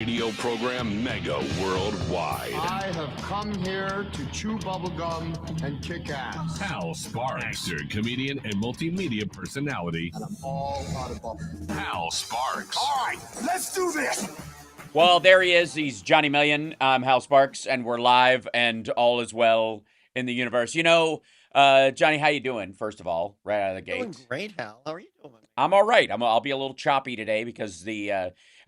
Radio program Mega Worldwide. I have come here to chew bubblegum and kick ass. Hal Sparks, actor, comedian, and multimedia personality. And I'm all out of bubblegum. Hal Sparks. All right, let's do this. Well, there he is. He's Johnny Million. I'm Hal Sparks, and we're live, and all is well in the universe. You know, Johnny, how you doing, first of all, right out of the gate? Doing great, Hal. How are you doing? I'm all right. I'll be a little choppy today because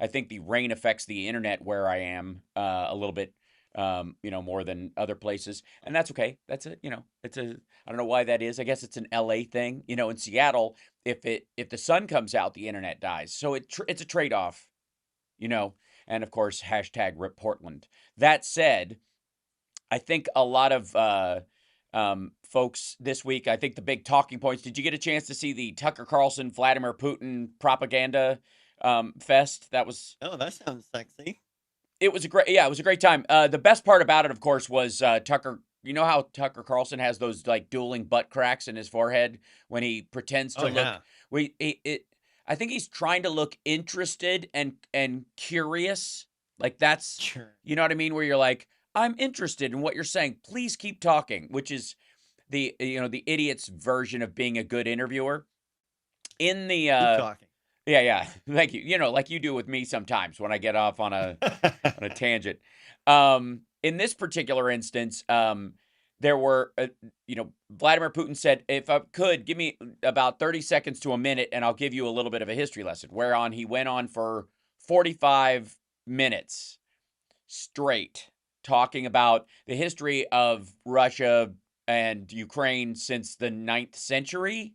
I think the rain affects the internet where I am a little bit, more than other places, and that's okay. That's I don't know why that is. I guess it's an LA thing. You know, in Seattle, if the sun comes out, the internet dies. So it's a trade-off, and of course, hashtag Rip Portland. That said, I think a lot of folks this week, I think the big talking points, did you get a chance to see the Tucker Carlson, Vladimir Putin propaganda fest? That was... Oh, that sounds sexy. It was a great time. The best part about it, of course, was Tucker. You know how Tucker Carlson has those like dueling butt cracks in his forehead when he pretends to look... I think he's trying to look interested and curious. Like that's... Sure. You know what I mean? Where you're like, I'm interested in what you're saying. Please keep talking, which is the idiot's version of being a good interviewer. In the Keep talking. yeah, thank you. Like you do with me sometimes when I get off on a tangent. In this particular instance, there were Vladimir Putin said, if I could give me about 30 seconds to a minute, and I'll give you a little bit of a history lesson. Whereon he went on for 45 minutes straight, talking about the history of Russia and Ukraine since the 9th century.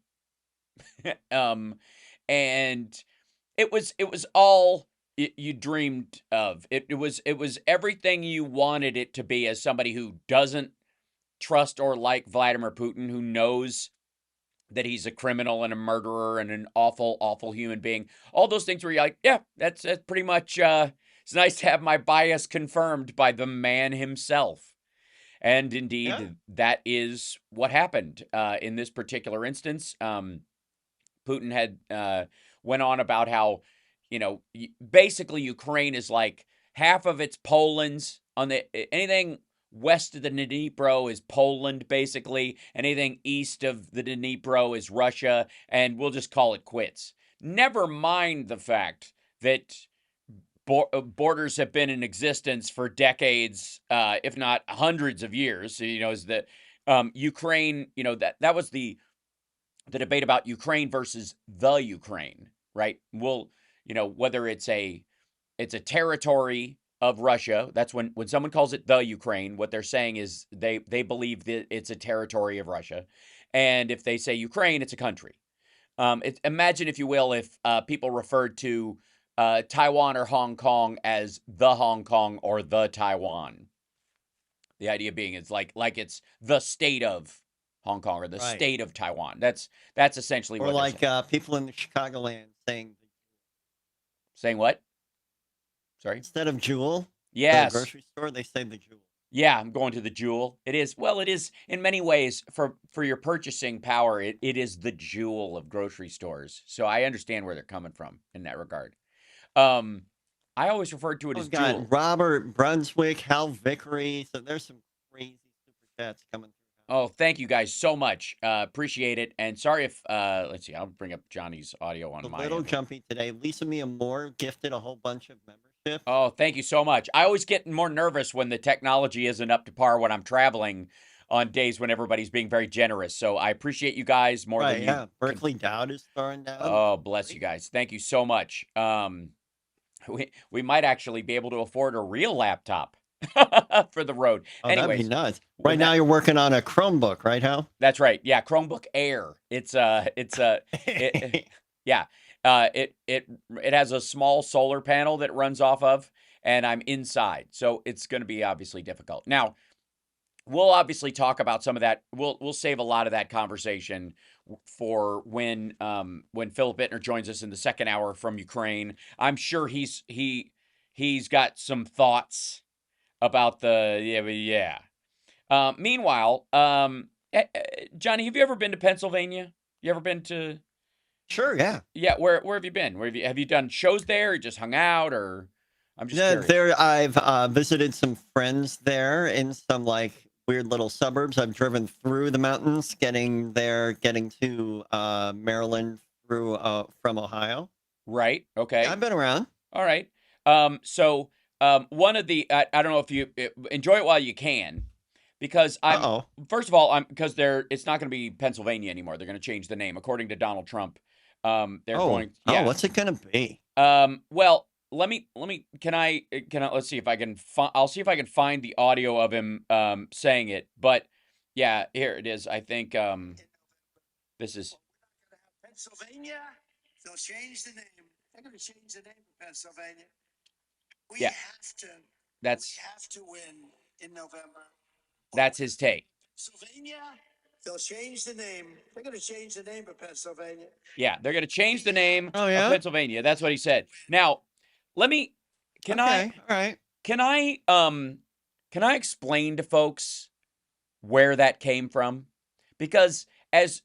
And it was all you dreamed of. It was everything you wanted it to be as somebody who doesn't trust or like Vladimir Putin, who knows that he's a criminal and a murderer and an awful, awful human being. All those things where you're like, yeah, that's pretty much... it's nice to have my bias confirmed by the man himself. And indeed, that is what happened in this particular instance. Putin had went on about how, basically Ukraine is like half of it's Poland's. Anything west of the Dnipro is Poland, basically. Anything east of the Dnipro is Russia, and we'll just call it quits. Never mind the fact that borders have been in existence for decades, if not hundreds of years. Is that Ukraine? That was the debate about Ukraine versus the Ukraine, right? Well, whether it's a territory of Russia. That's when someone calls it the Ukraine, what they're saying is they believe that it's a territory of Russia, and if they say Ukraine, it's a country. Imagine, if you will, if people referred to Taiwan or Hong Kong as the Hong Kong or the Taiwan. The idea being it's like it's the state of Hong Kong or the state of Taiwan. That's essentially what they're saying. Or like people in the Chicagoland saying what? Sorry? Instead of Jewel, yes, the grocery store, they say the Jewel. Yeah, I'm going to the Jewel. It is in many ways for your purchasing power. It is the jewel of grocery stores. So I understand where they're coming from in that regard. I always referred to it as got Jewel. Robert Brunswick, Hal Vickery. So there's some crazy super chats coming through. Oh, thank you guys so much. Appreciate it. And sorry if let's see, I'll bring up Johnny's audio on my little end. jumpy today. Lisa Mia Moore gifted a whole bunch of membership. Oh, thank you so much. I always get more nervous when the technology isn't up to par when I'm traveling on days when everybody's being very generous. So I appreciate you guys more than you. Yeah, Berkeley Dowd is throwing down. Oh, bless you guys. Thank you so much. We might actually be able to afford a real laptop for the road. Oh, Anyways, that'd be nuts. Right now you're working on a Chromebook, right, Hal? That's right. Yeah, Chromebook Air. It has a small solar panel that it runs off of, and I'm inside, so it's going to be obviously difficult. Now, we'll obviously talk about some of that. We'll save a lot of that conversation for when Philip Bittner joins us in the second hour from Ukraine. I'm sure he's got some thoughts about the meanwhile, Johnny, have you ever been to Pennsylvania? You ever been to? Sure, yeah. Yeah, where have you been? Have you done shows there, or just hung out, or I'm just Yeah, curious. there. I've visited some friends there in some like weird little suburbs. I've driven through the mountains, getting there, getting to Maryland through from Ohio. Right. Yeah, Okay. I've been around. All right. So one of the I don't know if you enjoy it while you can, because Uh-oh. first of all because it's not going to be Pennsylvania anymore. They're going to change the name according to Donald Trump. They're Oh, going oh, yeah. what's it gonna be? Well, let me can I let's see if I can I'll see if I can find the audio of him saying it. But yeah, here it is. I think this is Pennsylvania, they'll change the name. They're going to change the name of Pennsylvania. We Yeah. have to. That's We have to win in November. that's his take. Pennsylvania, they'll change the name. They're going to change the name of Pennsylvania. Yeah, they're going to change the name Oh of yeah. Pennsylvania. That's what he said. Now, let me can I Okay. All right. can I explain to folks where that came from? Because as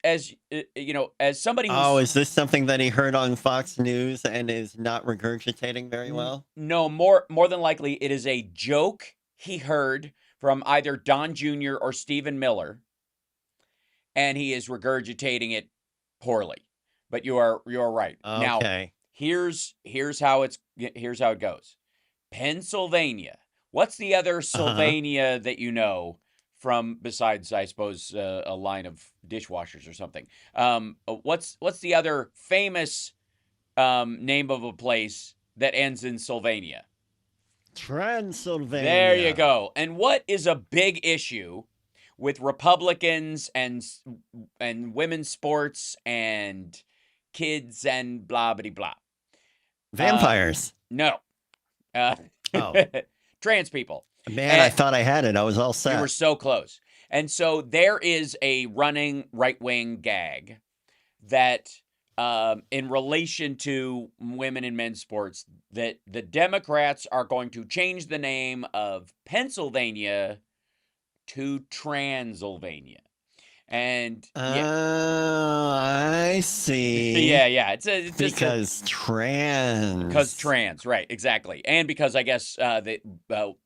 you know, as somebody who's Oh, is this something that he heard on Fox News and is not regurgitating very well? no, more than likely it is a joke he heard from either Don Jr. or Stephen Miller, and he is regurgitating it poorly. But you are right. Now, Okay. here's how it goes. Pennsylvania. What's the other Uh-huh. Sylvania that you know from besides, I suppose, a line of dishwashers or something? What's the other famous name of a place that ends in Sylvania? Transylvania. There you go. And what is a big issue with Republicans and women's sports and kids and blah blah blah? Vampires. No. Oh. Trans people. Man, I thought I had it. I was all You set. were so close. And so there is a running right-wing gag that in relation to women and men's sports, that the Democrats are going to change the name of Pennsylvania to Transylvania. And yeah, Oh, I see. yeah, it's just Because because trans, right? Exactly, and because I guess that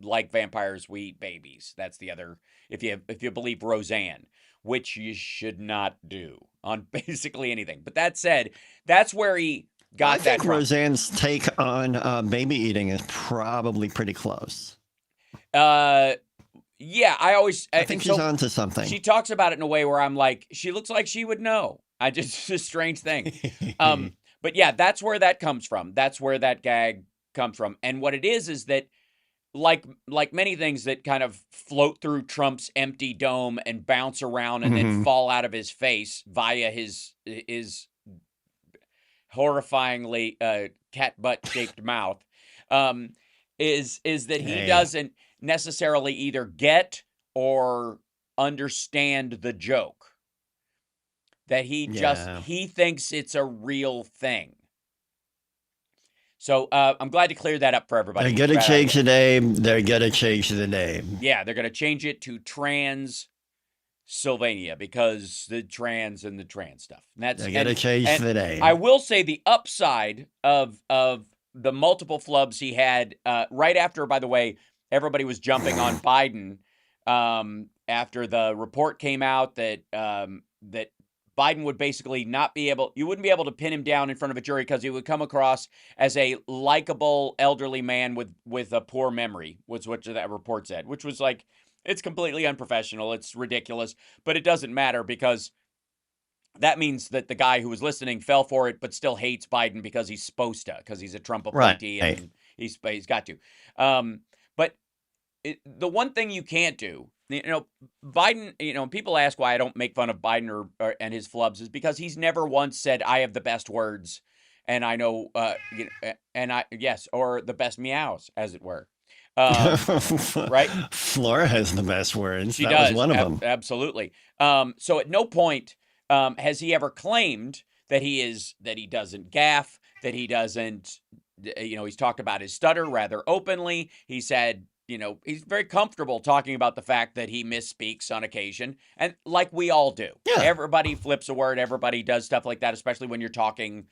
like vampires, we eat babies. That's the other. If you believe Roseanne, which you should not do on basically anything. But that said, that's where he got I that think from. Roseanne's take on baby eating is probably pretty close. Yeah, I think so she's onto something. She talks about it in a way where I'm like, she looks like she would know. It's a strange thing. But yeah, that's where that comes from. That's where that gag comes from. And what it is that like many things that kind of float through Trump's empty dome and bounce around and then fall out of his face via his horrifyingly cat butt shaped mouth, is that he doesn't necessarily either get or understand the joke. That he thinks it's a real thing. So I'm glad to clear that up for everybody. They're going to change the name. They're going to change the name. Yeah, they're going to change it to Transylvania because the trans and the trans stuff. They're going to change the name. I will say the upside of the multiple flubs he had right after, by the way, everybody was jumping on Biden after the report came out that that Biden would basically you wouldn't be able to pin him down in front of a jury because he would come across as a likable elderly man with a poor memory, was what that report said, which was like, it's completely unprofessional. It's ridiculous, but it doesn't matter because that means that the guy who was listening fell for it, but still hates Biden because he's supposed to, because he's a Trump appointee and he's got to. But the one thing you can't do, Biden, people ask why I don't make fun of Biden or and his flubs, is because he's never once said, I have the best words and I know, or the best meows, as it were. Right? Flora has the best words. She that does. Was one of them. Absolutely. So at no point has he ever claimed that he doesn't gaffe, that he doesn't, he's talked about his stutter rather openly. He said, he's very comfortable talking about the fact that he misspeaks on occasion, and like we all do. Yeah. Everybody flips a word. Everybody does stuff like that, especially when you're talking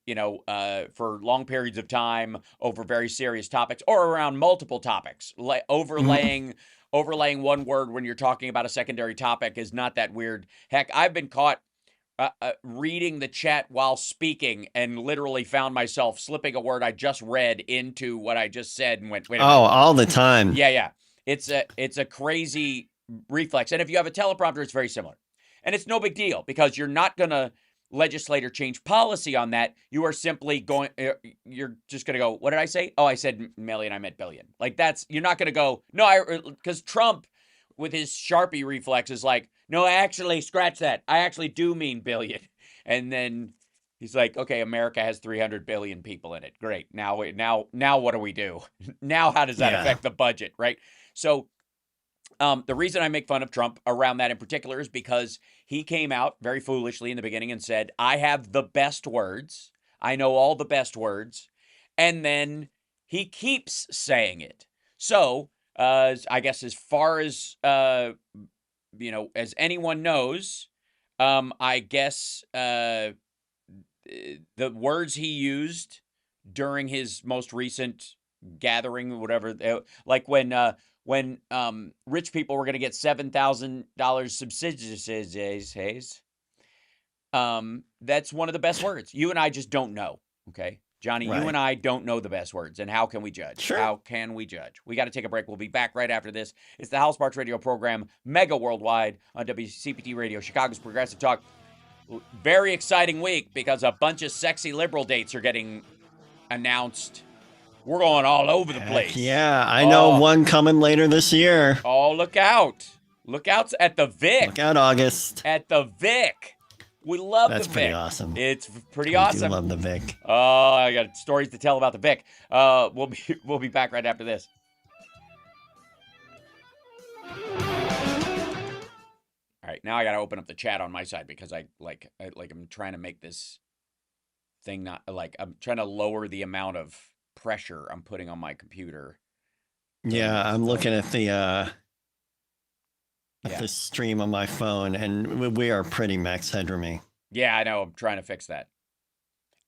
for long periods of time over very serious topics or around multiple topics. Overlaying one word when you're talking about a secondary topic is not that weird. Heck, I've been caught reading the chat while speaking and literally found myself slipping a word I just read into what I just said and went, wait a minute. all the time. Yeah. It's a crazy reflex. And if you have a teleprompter, it's very similar. And it's no big deal because you're not going to legislate or change policy on that. You are simply you're just going to go, what did I say? Oh, I said million, I meant billion. Like you're not going to go, no, because Trump with his Sharpie reflex is like, no, actually, scratch that. I actually do mean billion. And then he's like, okay, America has 300 billion people in it. Great. Now what do we do? Now, how does that affect the budget, right? So the reason I make fun of Trump around that in particular is because he came out very foolishly in the beginning and said, I have the best words. I know all the best words. And then he keeps saying it. So I guess as far as, as anyone knows, I guess the words he used during his most recent gathering, whatever, like when rich people were going to get $7,000 subsidies, that's one of the best words. You and I just don't know, okay? Johnny, Right. You and I don't know the best words, and how can we judge? Sure. How can we judge? We got to take a break. We'll be back right after this. It's the Hal Sparks radio program, Mega Worldwide on WCPT Radio, Chicago's Progressive Talk. Very exciting week because a bunch of sexy liberal dates are getting announced. We're going all over the place. Yeah, I know one coming later this year. Oh, look out. Look out at the Vic. Look out, August. At the Vic. We love the Vic. That's pretty awesome. It's pretty awesome. I love the Vic. Oh, I got stories to tell about the Vic. We'll be back right after this. All right, now I got to open up the chat on my side because I'm trying to make this thing not like I'm trying to lower the amount of pressure I'm putting on my computer. Yeah, I'm looking at the stream on my phone, and we are pretty max headroomy. Yeah, I know. I'm trying to fix that.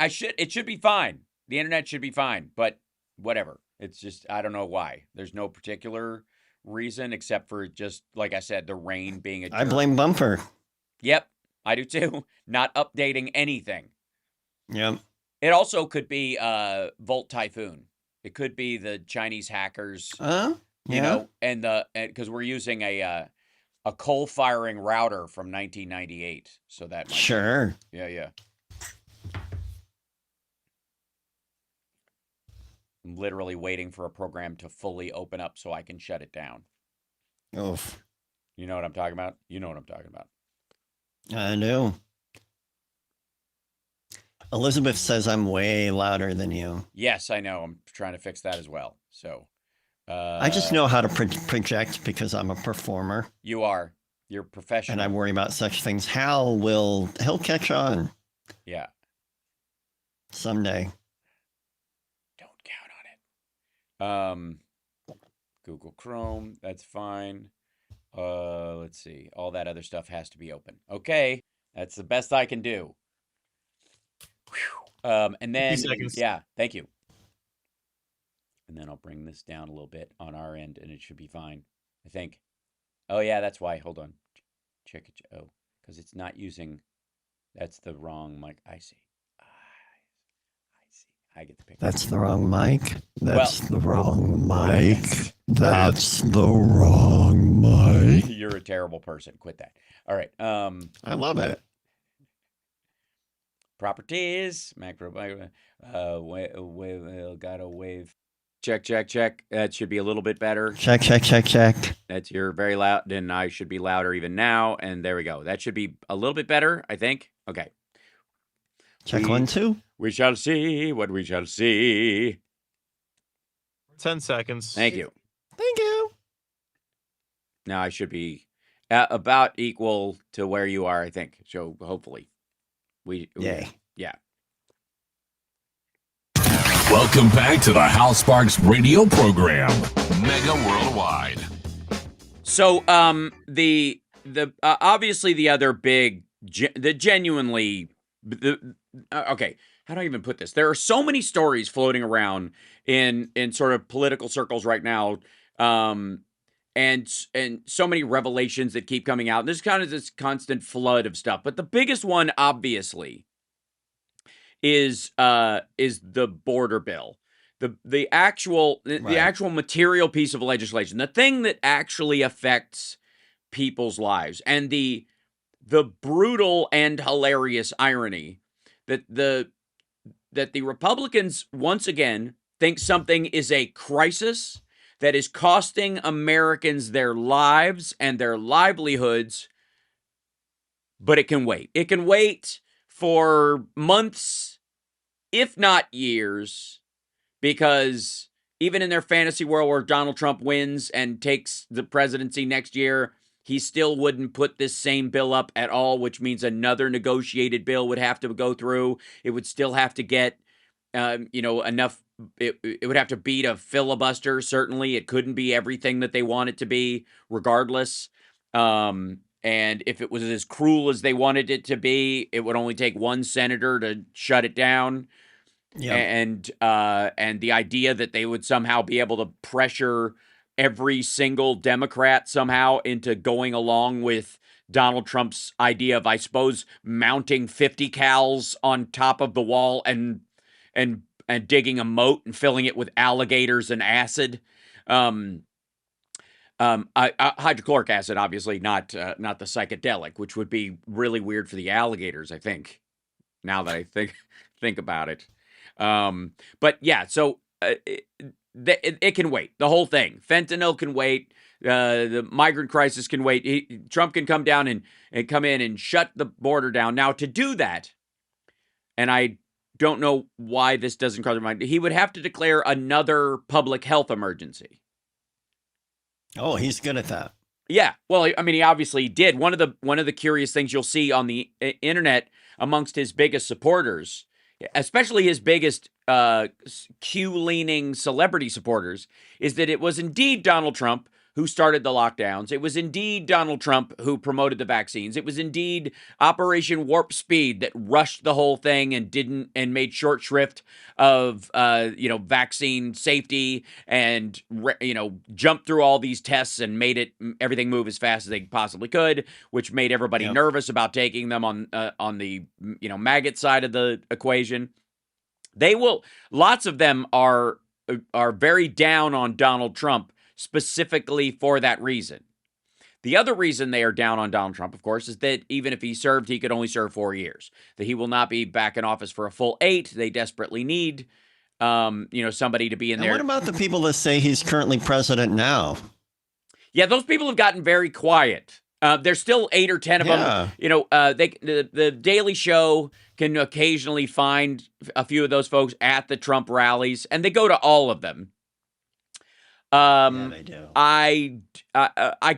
It should be fine. The internet should be fine, but whatever. It's just, I don't know why. There's no particular reason except for just, like I said, the rain being a jerk. I blame Bumper. Yep, I do too. Not updating anything. Yep. It also could be Volt Typhoon. It could be the Chinese hackers. You know, and because we're using a coal-firing router from 1998, so that might sure. Be, yeah. I'm literally waiting for a program to fully open up so I can shut it down. Oof. You know what I'm talking about? You know what I'm talking about. I do. Elizabeth says I'm way louder than you. Yes, I know. I'm trying to fix that as well. So, I just know how to project because I'm a performer. You are. You're professional. And I worry about such things. He'll catch on. Yeah. Someday. Don't count on it. Google Chrome, that's fine. Let's see. All that other stuff has to be open. Okay. That's the best I can do. Whew. And then, yeah, thank you. And then I'll bring this down a little bit on our end, and it should be fine, I think. Oh, yeah, that's why. Hold on. Check it. Oh, because it's not using. That's the wrong mic. I see. I see. I get the picture. That's the wrong mic. That's the wrong mic. That's the wrong mic. You're a terrible person. Quit that. All right. I love it. Properties. Macro. Got a wave. Check. That should be a little bit better. Check. That's you're very loud. Then I should be louder even now. And there we go. That should be a little bit better, I think. Okay. Check 1, 2. We shall see what we shall see. 10 seconds. Thank you. Thank you. Now I should be about equal to where you are, I think. So hopefully. Yay. Yeah. Welcome back to the Hal Sparks radio program, Mega Worldwide. So, the obviously the other big, okay, how do I even put this? There are so many stories floating around in sort of political circles right now, and so many revelations that keep coming out. There's kind of this constant flood of stuff, but the biggest one, obviously, is the border bill. The actual material piece of legislation, the thing that actually affects people's lives, and the brutal and hilarious irony that the Republicans once again think something is a crisis that is costing Americans their lives and their livelihoods, but it can wait. It can wait for months, if not years, because even in their fantasy world where Donald Trump wins and takes the presidency next year, he still wouldn't put this same bill up at all, which means another negotiated bill would have to go through. It would still have to get, enough. It would have to beat a filibuster. Certainly, it couldn't be everything that they want it to be, regardless. And if it was as cruel as they wanted it to be, it would only take one senator to shut it down. Yeah. And the idea that they would somehow be able to pressure every single Democrat somehow into going along with Donald Trump's idea of, I suppose, mounting 50 cals on top of the wall and digging a moat and filling it with alligators and acid. Hydrochloric acid, obviously, not the psychedelic, which would be really weird for the alligators, I think, now that I think about it. But yeah, so it can wait. The whole thing. Fentanyl can wait. The migrant crisis can wait. Trump can come down and come in and shut the border down. Now, to do that, and I don't know why this doesn't cross my mind, he would have to declare another public health emergency. Oh, he's good at that. Yeah. Well, I mean, he obviously did. One of the curious things you'll see on the internet amongst his biggest supporters, especially his biggest Q-leaning celebrity supporters, is that it was indeed Donald Trump who started the lockdowns. It was indeed Donald Trump who promoted the vaccines. It was indeed Operation Warp Speed that rushed the whole thing and made short shrift of vaccine safety and jumped through all these tests and made everything move as fast as they possibly could, which made everybody nervous about taking them on the maggot side of the equation. Lots of them are very down on Donald Trump specifically for that reason. The other reason they are down on Donald Trump, of course, is that even if he served, he could only serve 4 years. That he will not be back in office for a full 8. They desperately need, somebody to be in there. What about the people that say he's currently president now? Yeah, those people have gotten very quiet. There's still 8 or 10 of them. The Daily Show can occasionally find a few of those folks at the Trump rallies, and they go to all of them. They do. I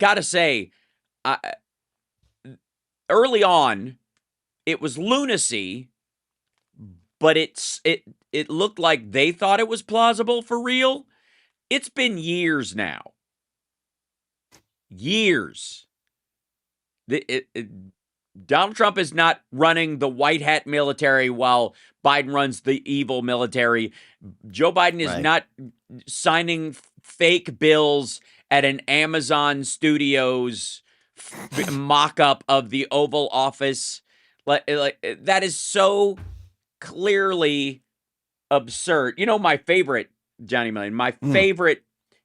gotta say, early on, it was lunacy, but it looked like they thought it was plausible for real. It's been years now. Years. Donald Trump is not running the white hat military while Biden runs the evil military. Joe Biden is not signing fake bills at an Amazon Studios mock-up of the Oval Office. Like that is so clearly absurd. My favorite, Johnny Million, my favorite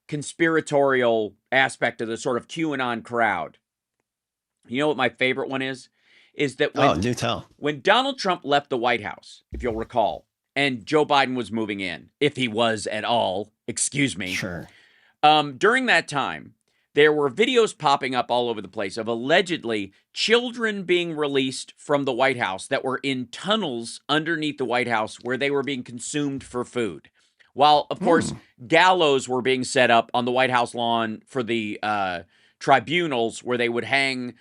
conspiratorial aspect of the sort of QAnon crowd. You know what my favorite one is? Is that when Donald Trump left the White House, if you'll recall, and Joe Biden was moving in, if he was at all, excuse me. Sure. During that time, there were videos popping up all over the place of allegedly children being released from the White House that were in tunnels underneath the White House where they were being consumed for food. While, of course, gallows were being set up on the White House lawn for the tribunals where they would hang,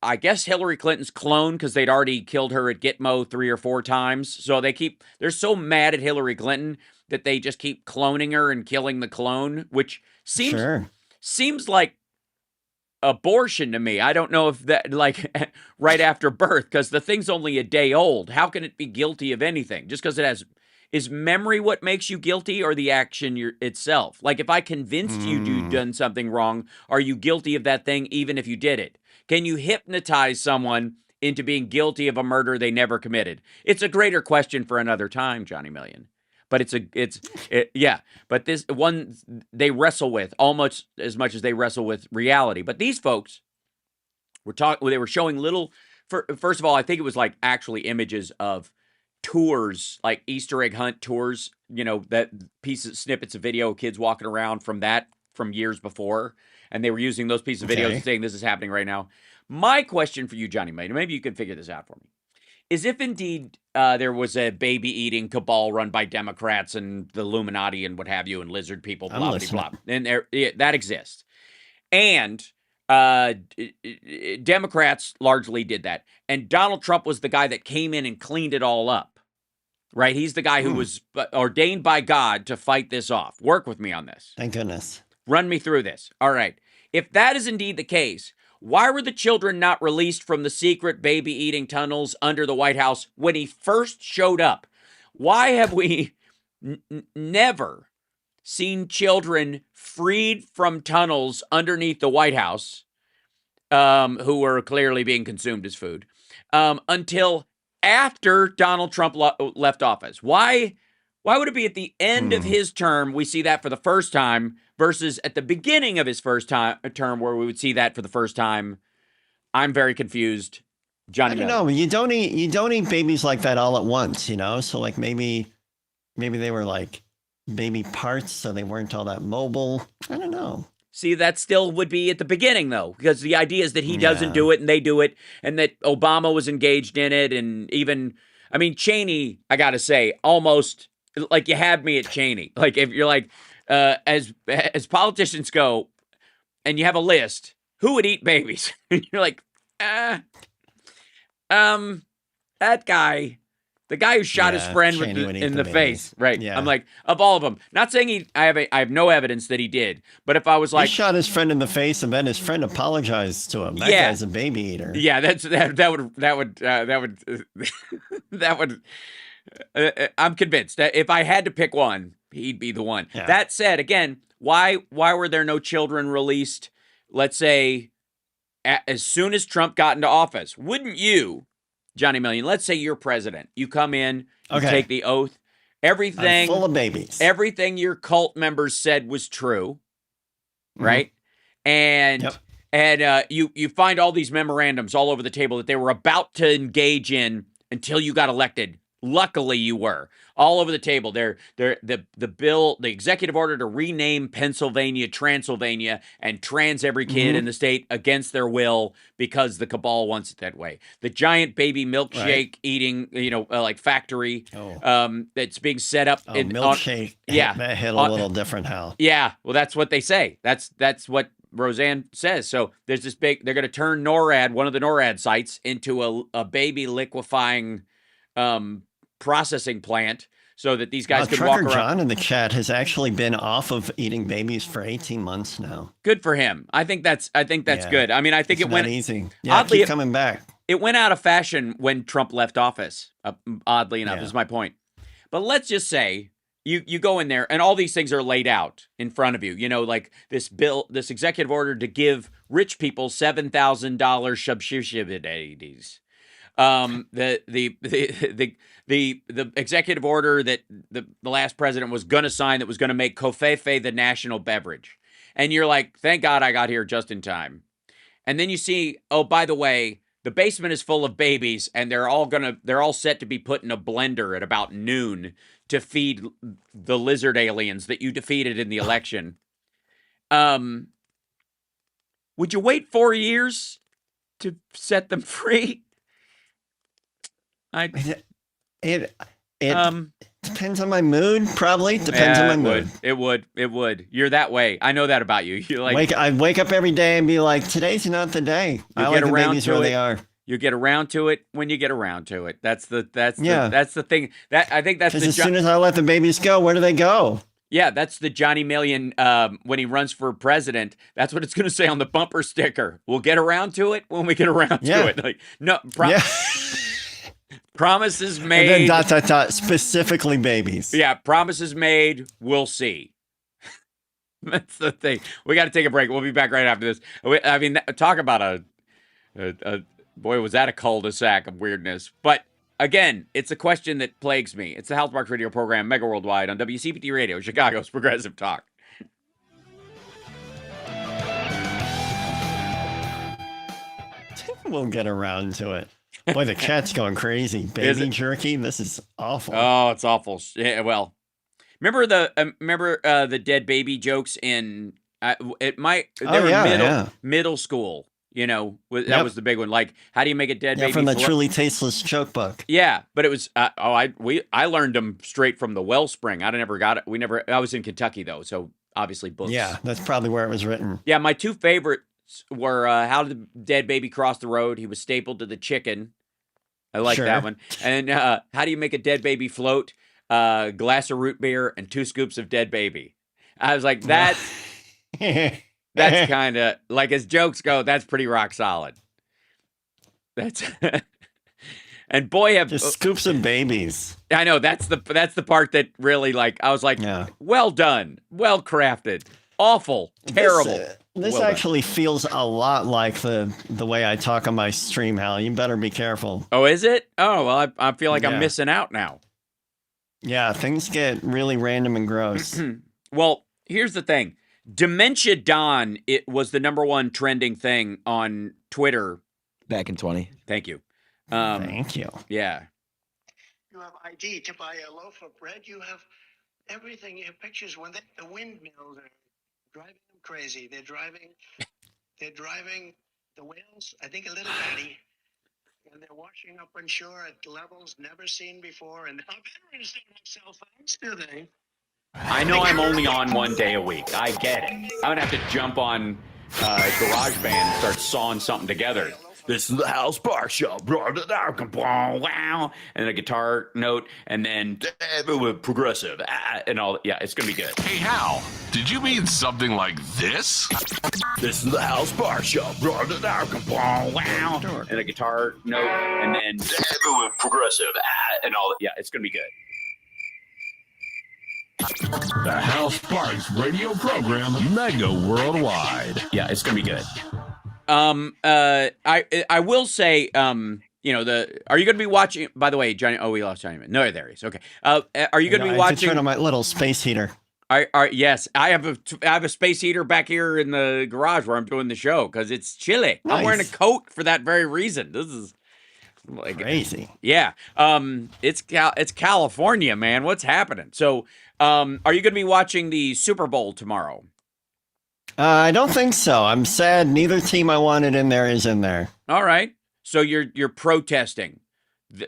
I guess, Hillary Clinton's clone, because they'd already killed her at Gitmo 3 or 4 times. So they're so mad at Hillary Clinton that they just keep cloning her and killing the clone, which seems like abortion to me. I don't know if that, like, right after birth, because the thing's only a day old. How can it be guilty of anything? Just because it has, is memory what makes you guilty, or the action itself? Like, if I convinced you'd done something wrong, are you guilty of that thing even if you did it? Can you hypnotize someone into being guilty of a murder they never committed? It's a greater question for another time, Johnny Million. But but this one they wrestle with almost as much as they wrestle with reality. But these folks they were showing little, first of all, I think it was like actually images of tours, like Easter egg hunt tours, that snippets of video, kids walking around from years before. And they were using those pieces of videos and saying this is happening right now. My question for you, Johnny Million, maybe you can figure this out for me, is if indeed there was a baby-eating cabal run by Democrats and the Illuminati and what have you, and lizard people, blah, blah, blah, and that exists. And Democrats largely did that. And Donald Trump was the guy that came in and cleaned it all up, right? He's the guy who was ordained by God to fight this off. Work with me on this. Thank goodness. Run me through this. All right. If that is indeed the case, why were the children not released from the secret baby-eating tunnels under the White House when he first showed up? Why have we never seen children freed from tunnels underneath the White House, who were clearly being consumed as food, until after Donald Trump left office? Why would it be at the end of his term we see that for the first time versus at the beginning of his first term where we would see that for the first time? I'm very confused. Johnny, I don't know. You don't eat babies like that all at once, So like maybe they were like baby parts, so they weren't all that mobile. I don't know. See, that still would be at the beginning, though, because the idea is that he doesn't do it and they do it, and that Obama was engaged in it, and even, I mean, Cheney, I got to say, almost like you had me at Cheney. Like, if you're like, as politicians go, and you have a list, who would eat babies? And you're like, that guy, the guy who shot his friend in the face, right? Yeah. I'm like, of all of them, not saying I have no evidence that he did, but if I was like, he shot his friend in the face and then his friend apologized to him. That guy's a baby eater. Yeah, that would. I'm convinced that if I had to pick one, he'd be the one. Yeah. That said, again, why were there no children released? Let's say as soon as Trump got into office, wouldn't you, Johnny Million? Let's say you're president. You come in, you take the oath. Everything I'm full of babies. Everything your cult members said was true, right? And you find all these memorandums all over the table that they were about to engage in until you got elected. Luckily, you were all over the table. The bill, the executive order to rename Pennsylvania Transylvania and trans every kid in the state against their will because the cabal wants it that way. The giant baby milkshake eating, like factory that's being set up. Milkshake. That hit a little different, Hal. Yeah, well, that's what they say. That's what Roseanne says. So there's this big. They're going to turn NORAD, one of the NORAD sites, into a baby liquefying processing plant so that these guys can walk around. John in the chat has actually been off of eating babies for 18 months now. Good for him. I think that's good. I mean, I think it went easy. Yeah, oddly, keep coming back. It went out of fashion when Trump left office. Oddly enough, is my point. But let's just say you go in there and all these things are laid out in front of you. Like this bill, this executive order to give rich people $7,000 subsidies. The executive order that the last president was going to sign that was going to make Covfefe the national beverage. And you're like, thank God I got here just in time. And then you see, oh, by the way, the basement is full of babies and they're all set to be put in a blender at about noon to feed the lizard aliens that you defeated in the election. Would you wait 4 years to set them free? It depends on my mood. Probably depends on my mood. It would. You're that way. I know that about you. You're like I wake up every day and be like, today's not the day. I like the babies where they are. You get around to it when you get around to it. That's the thing. That I think that's as soon as I let the babies go, where do they go? Yeah, that's the Johnny Million when he runs for president. That's what it's going to say on the bumper sticker. We'll get around to it when we get around to it. Like, no, Yeah. promises And made. then ... specifically babies. Yeah, promises made. We'll see. That's the thing. We got to take a break. We'll be back right after this. I mean, talk about a boy, was that a cul-de-sac of weirdness. But again, it's a question that plagues me. It's the Hal Sparks radio program, Mega Worldwide, on WCPT Radio, Chicago's Progressive Talk. We'll get around to it. Boy, the cat's going crazy. Baby jerky. This is awful. Oh, it's awful. Yeah, well, remember the dead baby jokes in middle school. You know, that was the big one. Like, how do you make a dead baby? From the Truly Tasteless joke book. Yeah, but it was I learned them straight from the Wellspring. I never got it. I was in Kentucky though, so obviously books. Yeah, that's probably where it was written. Yeah, my two favorites were how did the dead baby cross the road? He was stapled to the chicken. I like that one. And how do you make a dead baby float? Glass of root beer and 2 scoops of dead baby. I was like, that's kind of like, as jokes go, that's pretty rock solid. That's and boy, have just scoops of babies. I know that's the part that really, like, I was like, well done, well crafted, awful, terrible. This actually feels a lot like the way I talk on my stream, Hal. You better be careful. Oh, is it? Oh, well, I feel like I'm missing out now. Yeah, things get really random and gross. Well, here's the thing. Dementia Don, it was the #1 trending thing on Twitter. Back in 20. Thank you. Thank you. Yeah. You have ID to buy a loaf of bread. You have everything. You have pictures when the windmills are driving them crazy. They're driving the whales, I think, a little batty. And they're washing up on shore at levels never seen before. And our veterans don't have cell phones, do they? I know I'm only on 1 day a week. I get it. I'm going to have to jump on GarageBand and start sawing something together. This is the Hal Sparks Show. Wow. And a guitar note, and then progressive, and all. Yeah, it's going to be good. Hey, Hal, did you mean something like this? This is the Hal Sparks Show. Wow. And a guitar note, and then progressive, and all. Yeah, it's going to be good. The Hal Sparks radio program, Mega Worldwide. Yeah, it's going to be good. I will say, you know, are you going to be watching, by the way, Johnny? Oh, we lost Johnny. No, there he is. Okay. Are you going to be watching? I turn on my little space heater. Yes, I have a space heater back here in the garage where I'm doing the show because it's chilly. Nice. I'm wearing a coat for that very reason. This is like crazy. Yeah. It's California, man. What's happening? So, are you going to be watching the Super Bowl tomorrow? I don't think so. I'm sad neither team I wanted in there is in there. All right. So you're protesting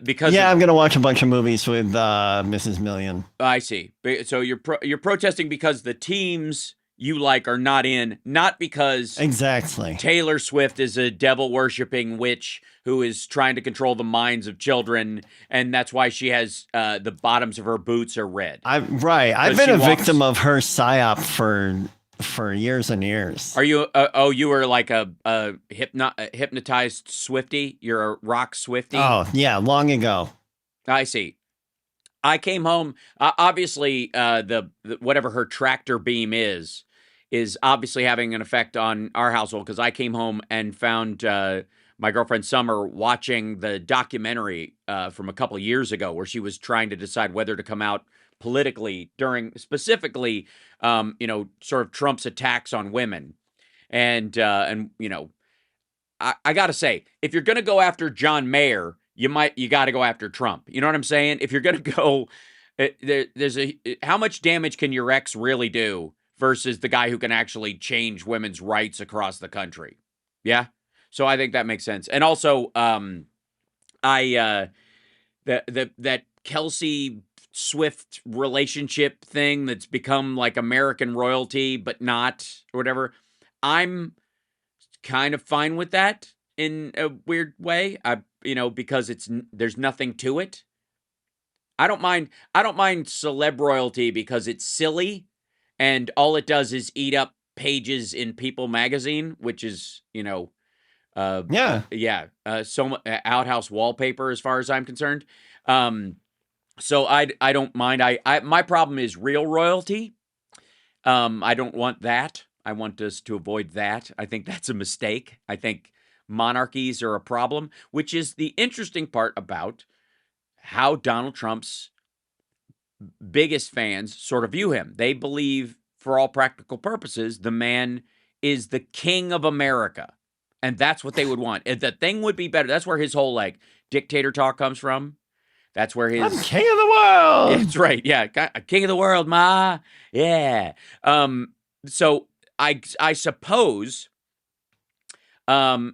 because I'm going to watch a bunch of movies with Mrs. Million. I see. So you're protesting because the teams you like are not in, not because exactly Taylor Swift is a devil-worshipping witch who is trying to control the minds of children, and that's why she has the bottoms of her boots are red. I've been a victim of her psyop for years and years. Are you? You were like a hypnotized Swiftie. You're a rock Swiftie. Oh yeah, long ago. I see. I came home. Obviously, the whatever her tractor beam is obviously having an effect on our household because I came home and found my girlfriend Summer watching the documentary from a couple of years ago where she was trying to decide whether to come out politically during specifically, sort of Trump's attacks on women. And you know, I got to say, if you're going to go after John Mayer, you got to go after Trump. You know what I'm saying? If you're going to go, how much damage can your ex really do versus the guy who can actually change women's rights across the country? Yeah. So I think that makes sense. And also, that Kelsey Swift relationship thing that's become like American royalty, but not, or whatever. I'm kind of fine with that in a weird way. Because there's nothing to it. I don't mind celeb royalty because it's silly and all it does is eat up pages in People magazine, which is, outhouse wallpaper as far as I'm concerned. So I don't mind. My problem is real royalty. I don't want that. I want us to avoid that. I think that's a mistake. I think monarchies are a problem, which is the interesting part about how Donald Trump's biggest fans sort of view him. They believe, for all practical purposes, the man is the king of America. And that's what they would want. If the thing would be better. That's where his whole dictator talk comes from. That's where his I'm king of the world. That's right. Yeah, king of the world, ma. Yeah. So I suppose. Well,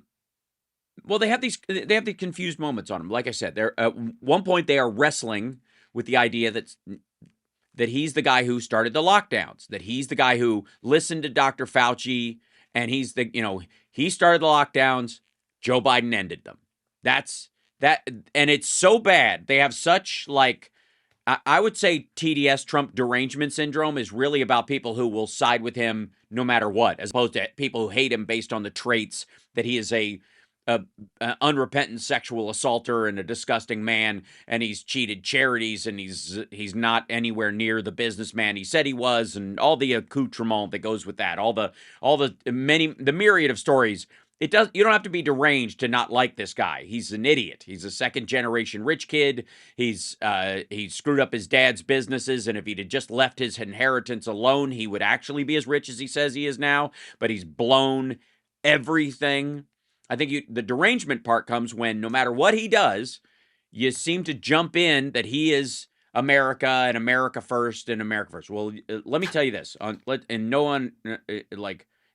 they have these confused moments on him. Like I said, they're at one point they are wrestling with the idea that he's the guy who started the lockdowns, that he's the guy who listened to Dr. Fauci, and he started the lockdowns. Joe Biden ended them. That's that, and it's so bad. They have such I would say TDS, Trump derangement syndrome, is really about people who will side with him no matter what, as opposed to people who hate him based on the traits that he is a unrepentant sexual assaulter and a disgusting man, and he's cheated charities, and he's not anywhere near the businessman he said he was, and all the accoutrement that goes with that, all the myriad of stories. You don't have to be deranged to not like this guy. He's an idiot. He's a second generation rich kid. He screwed up his dad's businesses, and if he'd have just left his inheritance alone, he would actually be as rich as he says he is now, but he's blown everything. I think the derangement part comes when no matter what he does, you seem to jump in that he is America and America first and America first. Well, let me tell you this, in no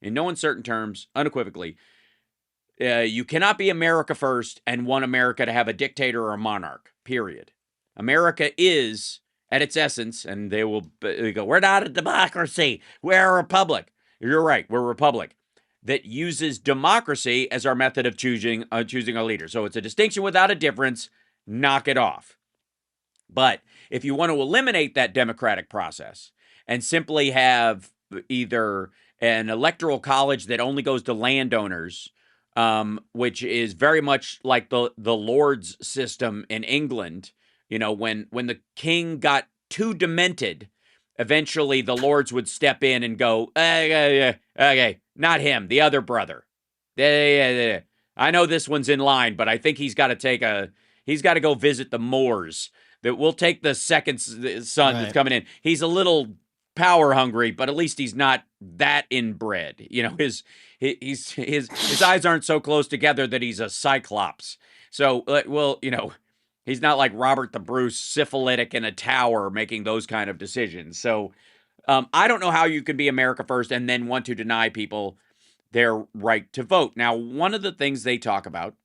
uncertain terms, unequivocally, you cannot be America first and want America to have a dictator or a monarch, period. America is, at its essence, and they go, we're not a democracy, we're a republic. You're right, we're a republic that uses democracy as our method of choosing our leader. So it's a distinction without a difference. Knock it off. But if you want to eliminate that democratic process and simply have either an electoral college that only goes to landowners, which is very much like the Lords system in England, when the king got too demented, eventually the Lords would step in and go, okay, not him, the other brother. I know this one's in line, but I think he's got to go visit the Moors. That we'll take the second son that's coming in. He's a little power hungry, but at least he's not that inbred. His eyes aren't so close together that he's a cyclops. So, he's not like Robert the Bruce, syphilitic in a tower, making those kind of decisions. So, I don't know how you can be America first and then want to deny people their right to vote. Now, one of the things they talk about,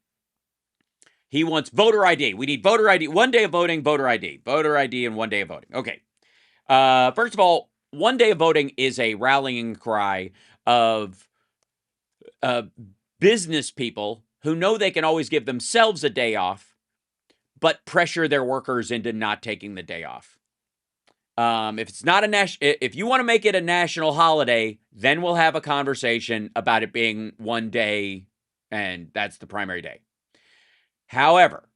he wants voter ID. We need voter ID. 1 day of voting, voter ID. Voter ID and 1 day of voting. Okay. First of all, 1 day of voting is a rallying cry of business people who know they can always give themselves a day off, but pressure their workers into not taking the day off. If it's not if you want to make it a national holiday, then we'll have a conversation about it being 1 day, and that's the primary day. However,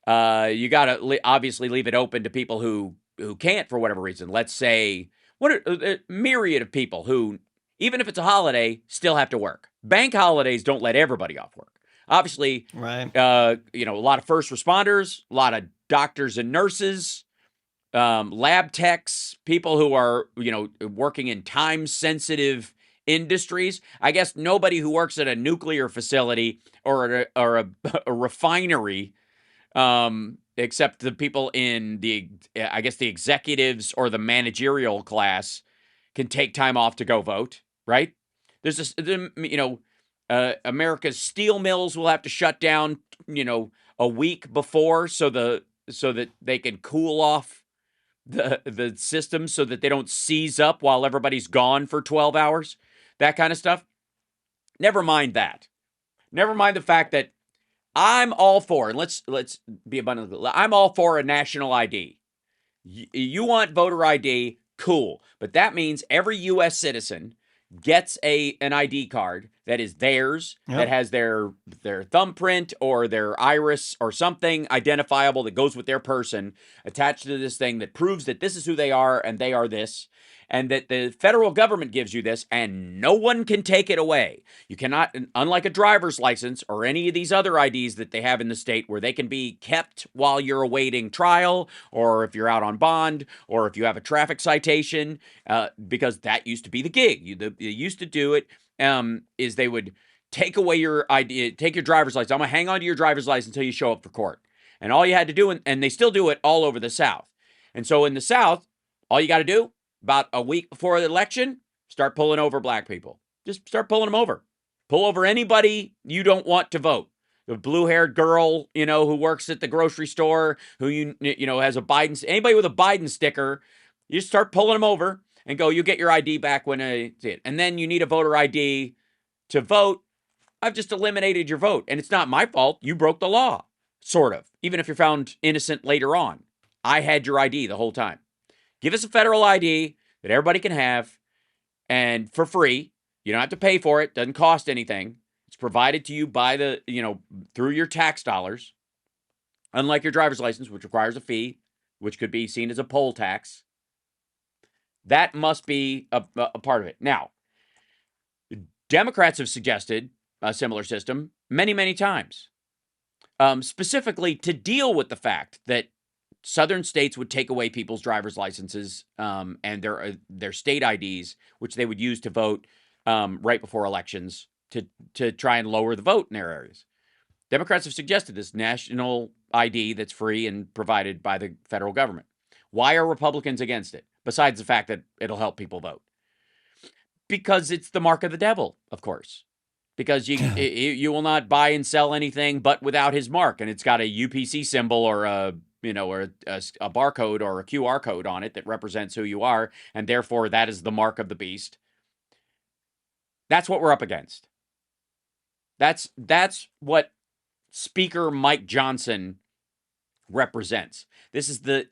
you got to obviously leave it open to people who can't for whatever reason. Let's say a myriad of people who, even if it's a holiday, still have to work. Bank holidays don't let everybody off work. Obviously, right. A lot of first responders, a lot of doctors and nurses, lab techs, people who are, working in time-sensitive industries. I guess nobody who works at a nuclear facility or a refinery, except the people in the executives or the managerial class, can take time off to go vote, right? There's this, America's steel mills will have to shut down, a week before so that they can cool off the system so that they don't seize up while everybody's gone for 12 hours, that kind of stuff. Never mind that. Never mind the fact that I'm all for, and let's be abundantly clear, I'm all for a national ID. You want voter ID, Cool. But that means every U.S. citizen gets an ID card that is theirs, that has their thumbprint or their iris or something identifiable that goes with their person attached to this thing that proves that this is who they are and they are this, and that the federal government gives you this and no one can take it away. You cannot, unlike a driver's license or any of these other IDs that they have in the state where they can be kept while you're awaiting trial, or if you're out on bond, or if you have a traffic citation, because that used to be the gig. They used to do it, is they would take away your ID, take your driver's license. I'm going to hang on to your driver's license until you show up for court. And all you had to do, and they still do it all over the South. And so in the South, all you got to do, about a week before the election, start pulling over black people. Just start pulling them over. Pull over anybody you don't want to vote. The blue-haired girl, who works at the grocery store, who has a Biden, anybody with a Biden sticker, you just start pulling them over and go, you get your ID back when I see it. And then you need a voter ID to vote. I've just eliminated your vote. And it's not my fault. You broke the law, sort of, even if you're found innocent later on. I had your ID the whole time. Give us a federal ID that everybody can have, and for free. You don't have to pay for it. Doesn't cost anything. It's provided to you by through your tax dollars. Unlike your driver's license, which requires a fee, which could be seen as a poll tax. That must be a part of it. Now, Democrats have suggested a similar system many, many times, specifically to deal with the fact that southern states would take away people's driver's licenses and their state IDs, which they would use to vote right before elections to try and lower the vote in their areas. Democrats have suggested this national ID that's free and provided by the federal government. Why are Republicans against it, besides the fact that it'll help people vote? Because it's the mark of the devil, of course. Because you will not buy and sell anything but without his mark, and it's got a UPC symbol or a barcode or a QR code on it that represents who you are, and therefore that is the mark of the beast. That's what we're up against. That's what Speaker Mike Johnson represents. This is the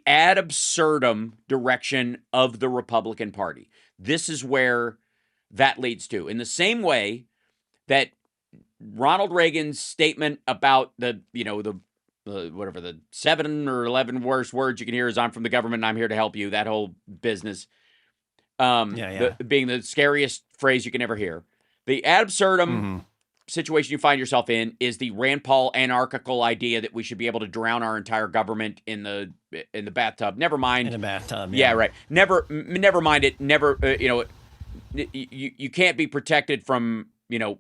ad absurdum direction of the Republican Party. This is where that leads to. In the same way that Ronald Reagan's statement about the 7 or 11 worst words you can hear is "I'm from the government and I'm here to help you," that whole business, being the scariest phrase you can ever hear. The ad absurdum situation you find yourself in is the Rand Paul anarchical idea that we should be able to drown our entire government in the bathtub. Never mind. In a bathtub. Yeah, right. Never mind it. Never, you can't be protected from,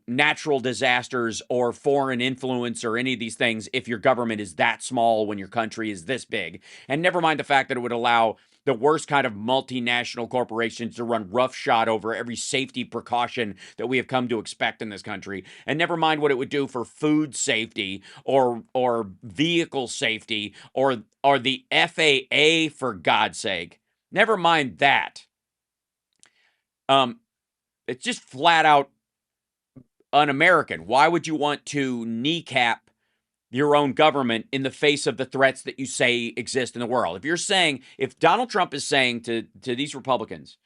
natural disasters or foreign influence or any of these things if your government is that small when your country is this big. And never mind the fact that it would allow the worst kind of multinational corporations to run roughshod over every safety precaution that we have come to expect in this country. And never mind what it would do for food safety or vehicle safety or the FAA, for God's sake. Never mind that. It's just flat out un-American. Why would you want to kneecap your own government in the face of the threats that you say exist in the world? If Donald Trump is saying to these Republicans,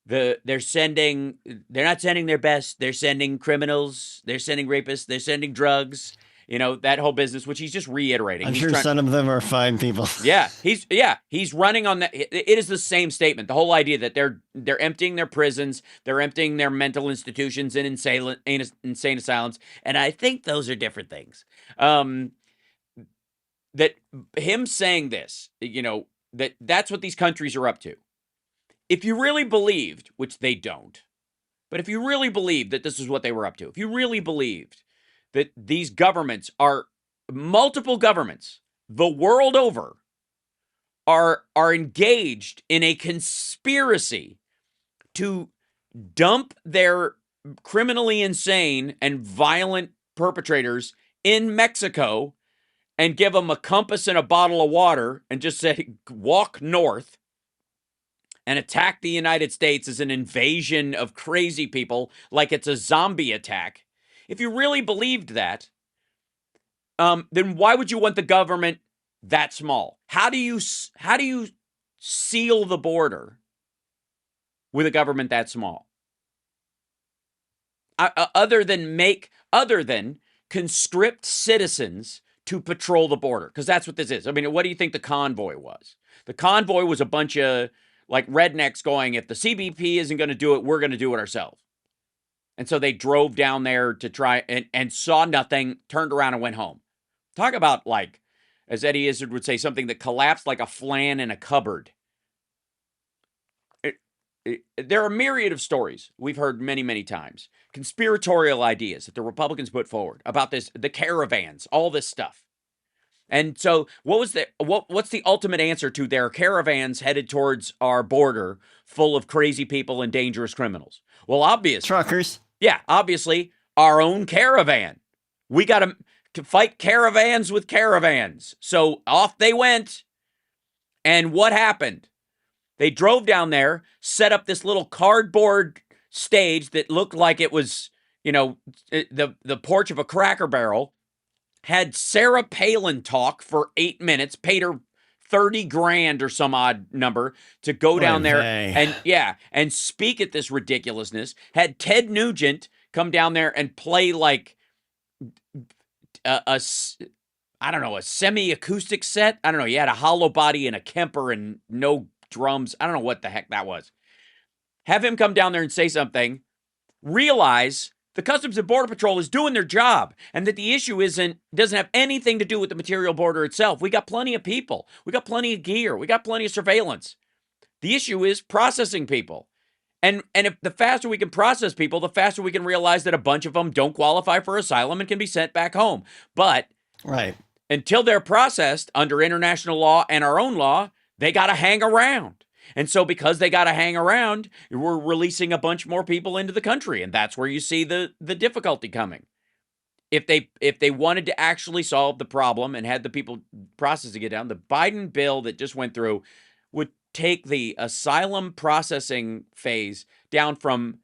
they're not sending their best, they're sending criminals, they're sending rapists, they're sending drugs, that whole business, which he's just reiterating. I'm sure some of them are fine people. He's running on that. It is the same statement. The whole idea that they're emptying their prisons, they're emptying their mental institutions and insane asylums, and I think those are different things. That him saying this, that's what these countries are up to. If you really believed, which they don't, but if you really believed that this is what they were up to, if you really believed that these governments are multiple governments the world over are engaged in a conspiracy to dump their criminally insane and violent perpetrators in Mexico and give them a compass and a bottle of water and just say, walk north, and attack the United States as an invasion of crazy people like it's a zombie attack. If you really believed that, then why would you want the government that small? How do you seal the border with a government that small? Other than conscript citizens to patrol the border, because that's what this is. I mean, what do you think the convoy was? The convoy was a bunch of like rednecks going, if the CBP isn't going to do it, we're going to do it ourselves. And so they drove down there to try and saw nothing, turned around and went home. Talk about, like, as Eddie Izzard would say, something that collapsed like a flan in a cupboard. There are a myriad of stories we've heard many, many times. Conspiratorial ideas that the Republicans put forward about this, the caravans, all this stuff. And so what's the ultimate answer to their caravans headed towards our border full of crazy people and dangerous criminals? Well, obviously. Truckers. Yeah, obviously, our own caravan. We got to fight caravans with caravans. So off they went. And what happened? They drove down there, set up this little cardboard stage that looked like it was, the porch of a Cracker Barrel, had Sarah Palin talk for 8 minutes, paid her 30 grand or some odd number to go down there and speak at this ridiculousness, had Ted Nugent come down there and play like a semi-acoustic set. I don't know. He had a hollow body and a Kemper and no drums. I don't know what the heck that was. Have him come down there and say something. Realize the Customs and Border Patrol is doing their job and that the issue doesn't have anything to do with the material border itself. We got plenty of people. We got plenty of gear. We got plenty of surveillance. The issue is processing people. And if the faster we can process people, the faster we can realize that a bunch of them don't qualify for asylum and can be sent back home. But until they're processed under international law and our own law, they got to hang around. And so because they got to hang around, we're releasing a bunch more people into the country. And that's where you see the difficulty coming. If they wanted to actually solve the problem and had the people processing it down, the Biden bill that just went through would take the asylum processing phase down from,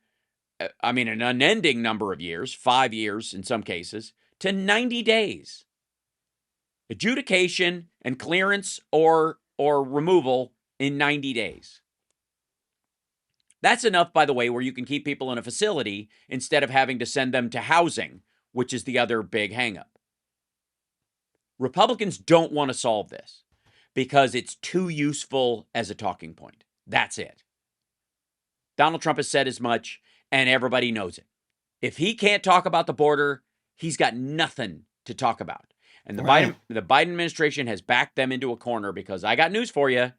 an unending number of years, 5 years in some cases, to 90 days. Adjudication and clearance or removal in 90 days. That's enough, by the way, where you can keep people in a facility instead of having to send them to housing, which is the other big hangup. Republicans don't want to solve this because it's too useful as a talking point. That's it. Donald Trump has said as much, and everybody knows it. If he can't talk about the border, he's got nothing to talk about. And the Biden administration has backed them into a corner because I got news for you.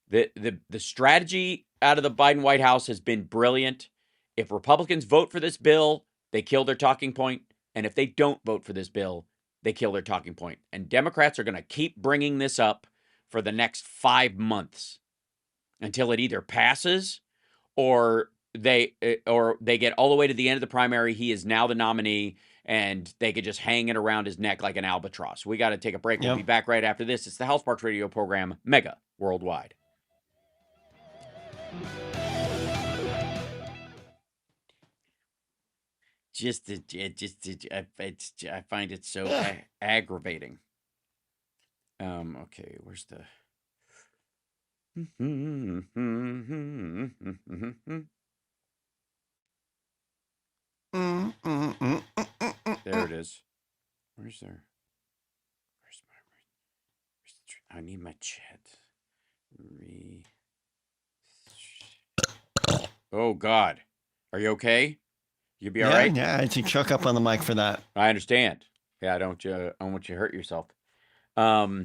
The strategy out of the Biden White House has been brilliant. If Republicans vote for this bill, they kill their talking point. And if they don't vote for this bill, they kill their talking point. And Democrats are going to keep bringing this up for the next 5 months until it either passes or they get all the way to the end of the primary. He is now the nominee, and they could just hang it around his neck like an albatross. We got to take a break. We'll be back right after this. It's the Hal Sparks radio program, Mega Worldwide. I find it so aggravating. Okay, where's the... There it is. Where's there? I need my chat. Oh God, are you okay? You be all right? Yeah, I had to choke up on the mic for that. I understand. Yeah, I don't want you to hurt yourself. Hi,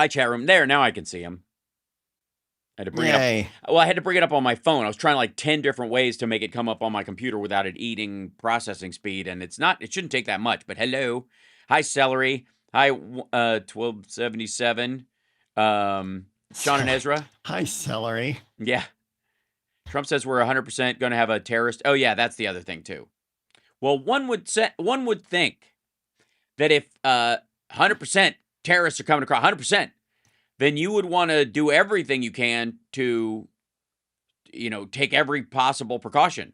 chat room. There, now I can see him. I had to bring it up. Well, I had to bring it up on my phone. I was trying like 10 different ways to make it come up on my computer without it eating processing speed, and it shouldn't take that much, but hello. Hi, Celery. Hi, 1277. Sean and Ezra. Hi, Celery. Yeah. Trump says we're 100% going to have a terrorist. Oh, yeah, that's the other thing, too. Well, one would think that if 100% terrorists are coming across, 100%, then you would want to do everything you can to, take every possible precaution.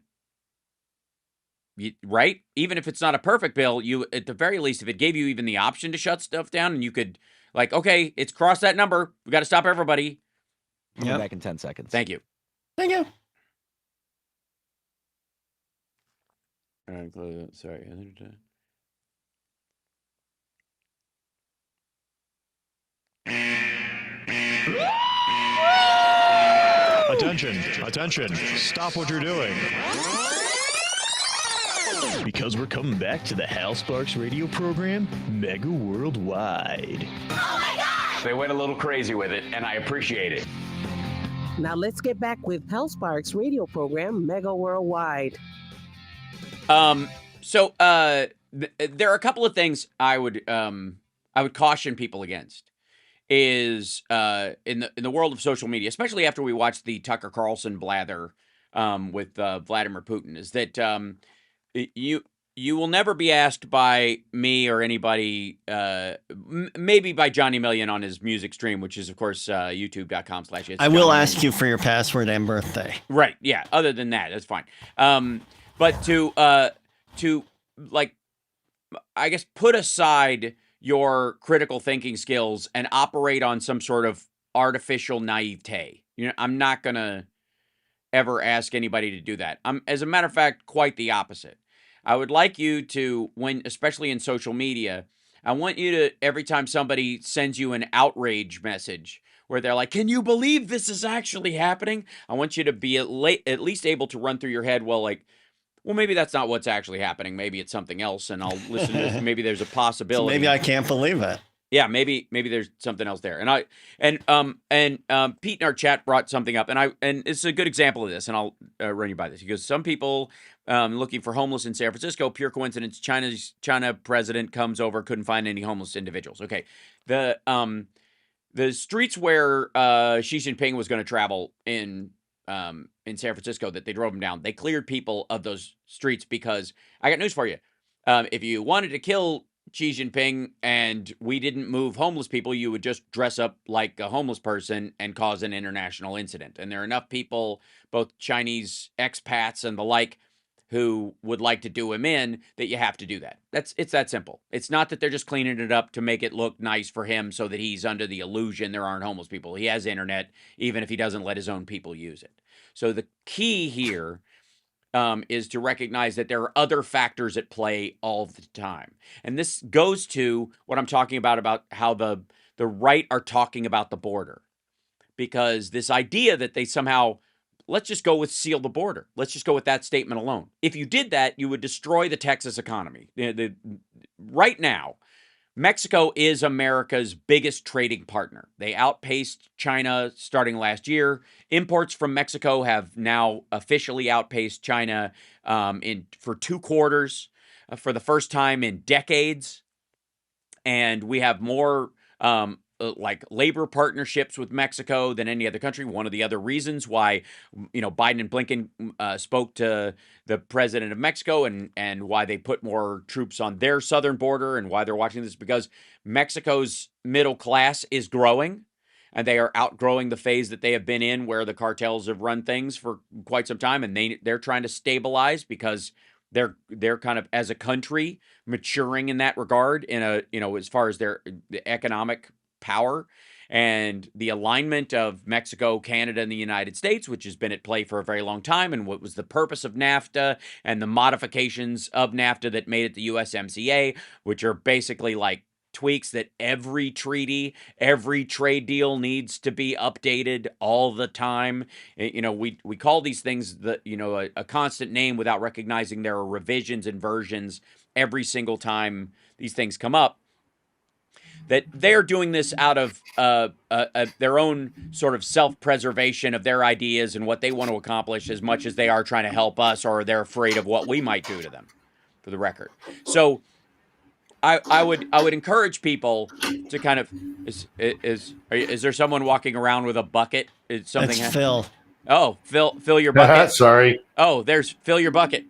Right? Even if it's not a perfect bill, you, at the very least, if it gave you even the option to shut stuff down and you could, Like, okay, it's crossed that number. We got to stop everybody. Coming Yep. back in 10 seconds. Thank you. Thank you. Sorry. Attention, stop what you're doing. Because we're coming back to the Hal Sparks radio program, Mega Worldwide. They went a little crazy with it, and I appreciate it. Now let's get back with Hal Sparks' radio program, Mega Worldwide. So there are a couple of things I would caution people against. Is in the world of social media, especially after we watched the Tucker Carlson blather with Vladimir Putin, is that you will never be asked by me or anybody, maybe by Johnny Million on his music stream, which is, of course, youtube.com/. I will ask you for your password and birthday. Right. Yeah. Other than that, that's fine. But to like, I guess, put aside your critical thinking skills and operate on some sort of artificial naivete. You know, I'm not going to ever ask anybody to do that. I'm, as a matter of fact, quite the opposite. I would like you to, especially in social media, I want you to, every time somebody sends you an outrage message where they're like, can you believe this is actually happening? I want you to be at least able to run through your head, well, maybe that's not what's actually happening. Maybe it's something else, and I'll listen to this. Maybe there's a possibility. So maybe I can't believe it. Yeah, maybe there's something else there. And Pete in our chat brought something up, and it's a good example of this, and I'll run you by this. He goes, some people looking for homeless in San Francisco, pure coincidence. China president comes over, couldn't find any homeless individuals. Okay, the streets where Xi Jinping was going to travel in San Francisco, that they drove him down, they cleared people of those streets because I got news for you. If you wanted to kill Xi Jinping and we didn't move homeless people, you would just dress up like a homeless person and cause an international incident. And there are enough people, both Chinese expats and the like, who would like to do him in, that you have to do that. It's that simple. It's not that they're just cleaning it up to make it look nice for him so that he's under the illusion there aren't homeless people. He has internet, even if he doesn't let his own people use it. So the key here is to recognize that there are other factors at play all the time. And this goes to what I'm talking about how the right are talking about the border. Because this idea that they somehow, let's just go with seal the border. Let's just go with that statement alone. If you did that, you would destroy the Texas economy. Right now, Mexico is America's biggest trading partner. They outpaced China starting last year. Imports from Mexico have now officially outpaced China for 2 quarters for the first time in decades. And we have more labor partnerships with Mexico than any other country. One of the other reasons why, Biden and Blinken spoke to the president of Mexico and why they put more troops on their southern border and why they're watching this, because Mexico's middle class is growing and they are outgrowing the phase that they have been in where the cartels have run things for quite some time, and they're trying to stabilize because they're kind of, as a country, maturing in that regard as far as the economic power and the alignment of Mexico, Canada, and the United States, which has been at play for a very long time, and what was the purpose of NAFTA and the modifications of NAFTA that made it the USMCA, which are basically like tweaks that every treaty, every trade deal needs to be updated all the time. We call these things a constant name without recognizing there are revisions and versions every single time these things come up. That they're doing this out of their own sort of self-preservation of their ideas and what they want to accomplish, as much as they are trying to help us, or they're afraid of what we might do to them, for the record. So I would encourage people to kind of is there someone walking around with a bucket? Is something? That's Phil. Oh, fill your bucket. Sorry. Oh, fill your bucket.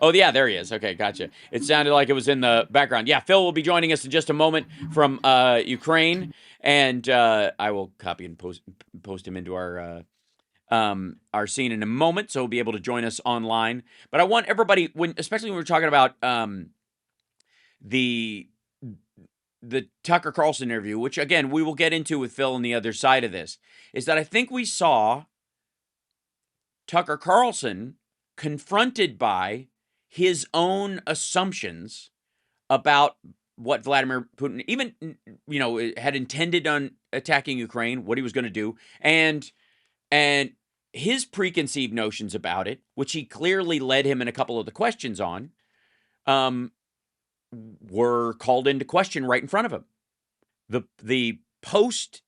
Oh, yeah, there he is. Okay, gotcha. It sounded like it was in the background. Yeah, Phil will be joining us in just a moment from Ukraine, and I will copy and post him into our scene in a moment, so he'll be able to join us online. But I want everybody, especially when we're talking about the the Tucker Carlson interview, which again we will get into with Phil on the other side of this, is that I think we saw Tucker Carlson confronted by his own assumptions about what Vladimir Putin even, had intended on attacking Ukraine, what he was going to do, and his preconceived notions about it, which he clearly led him in a couple of the questions on, were called into question right in front of him. The post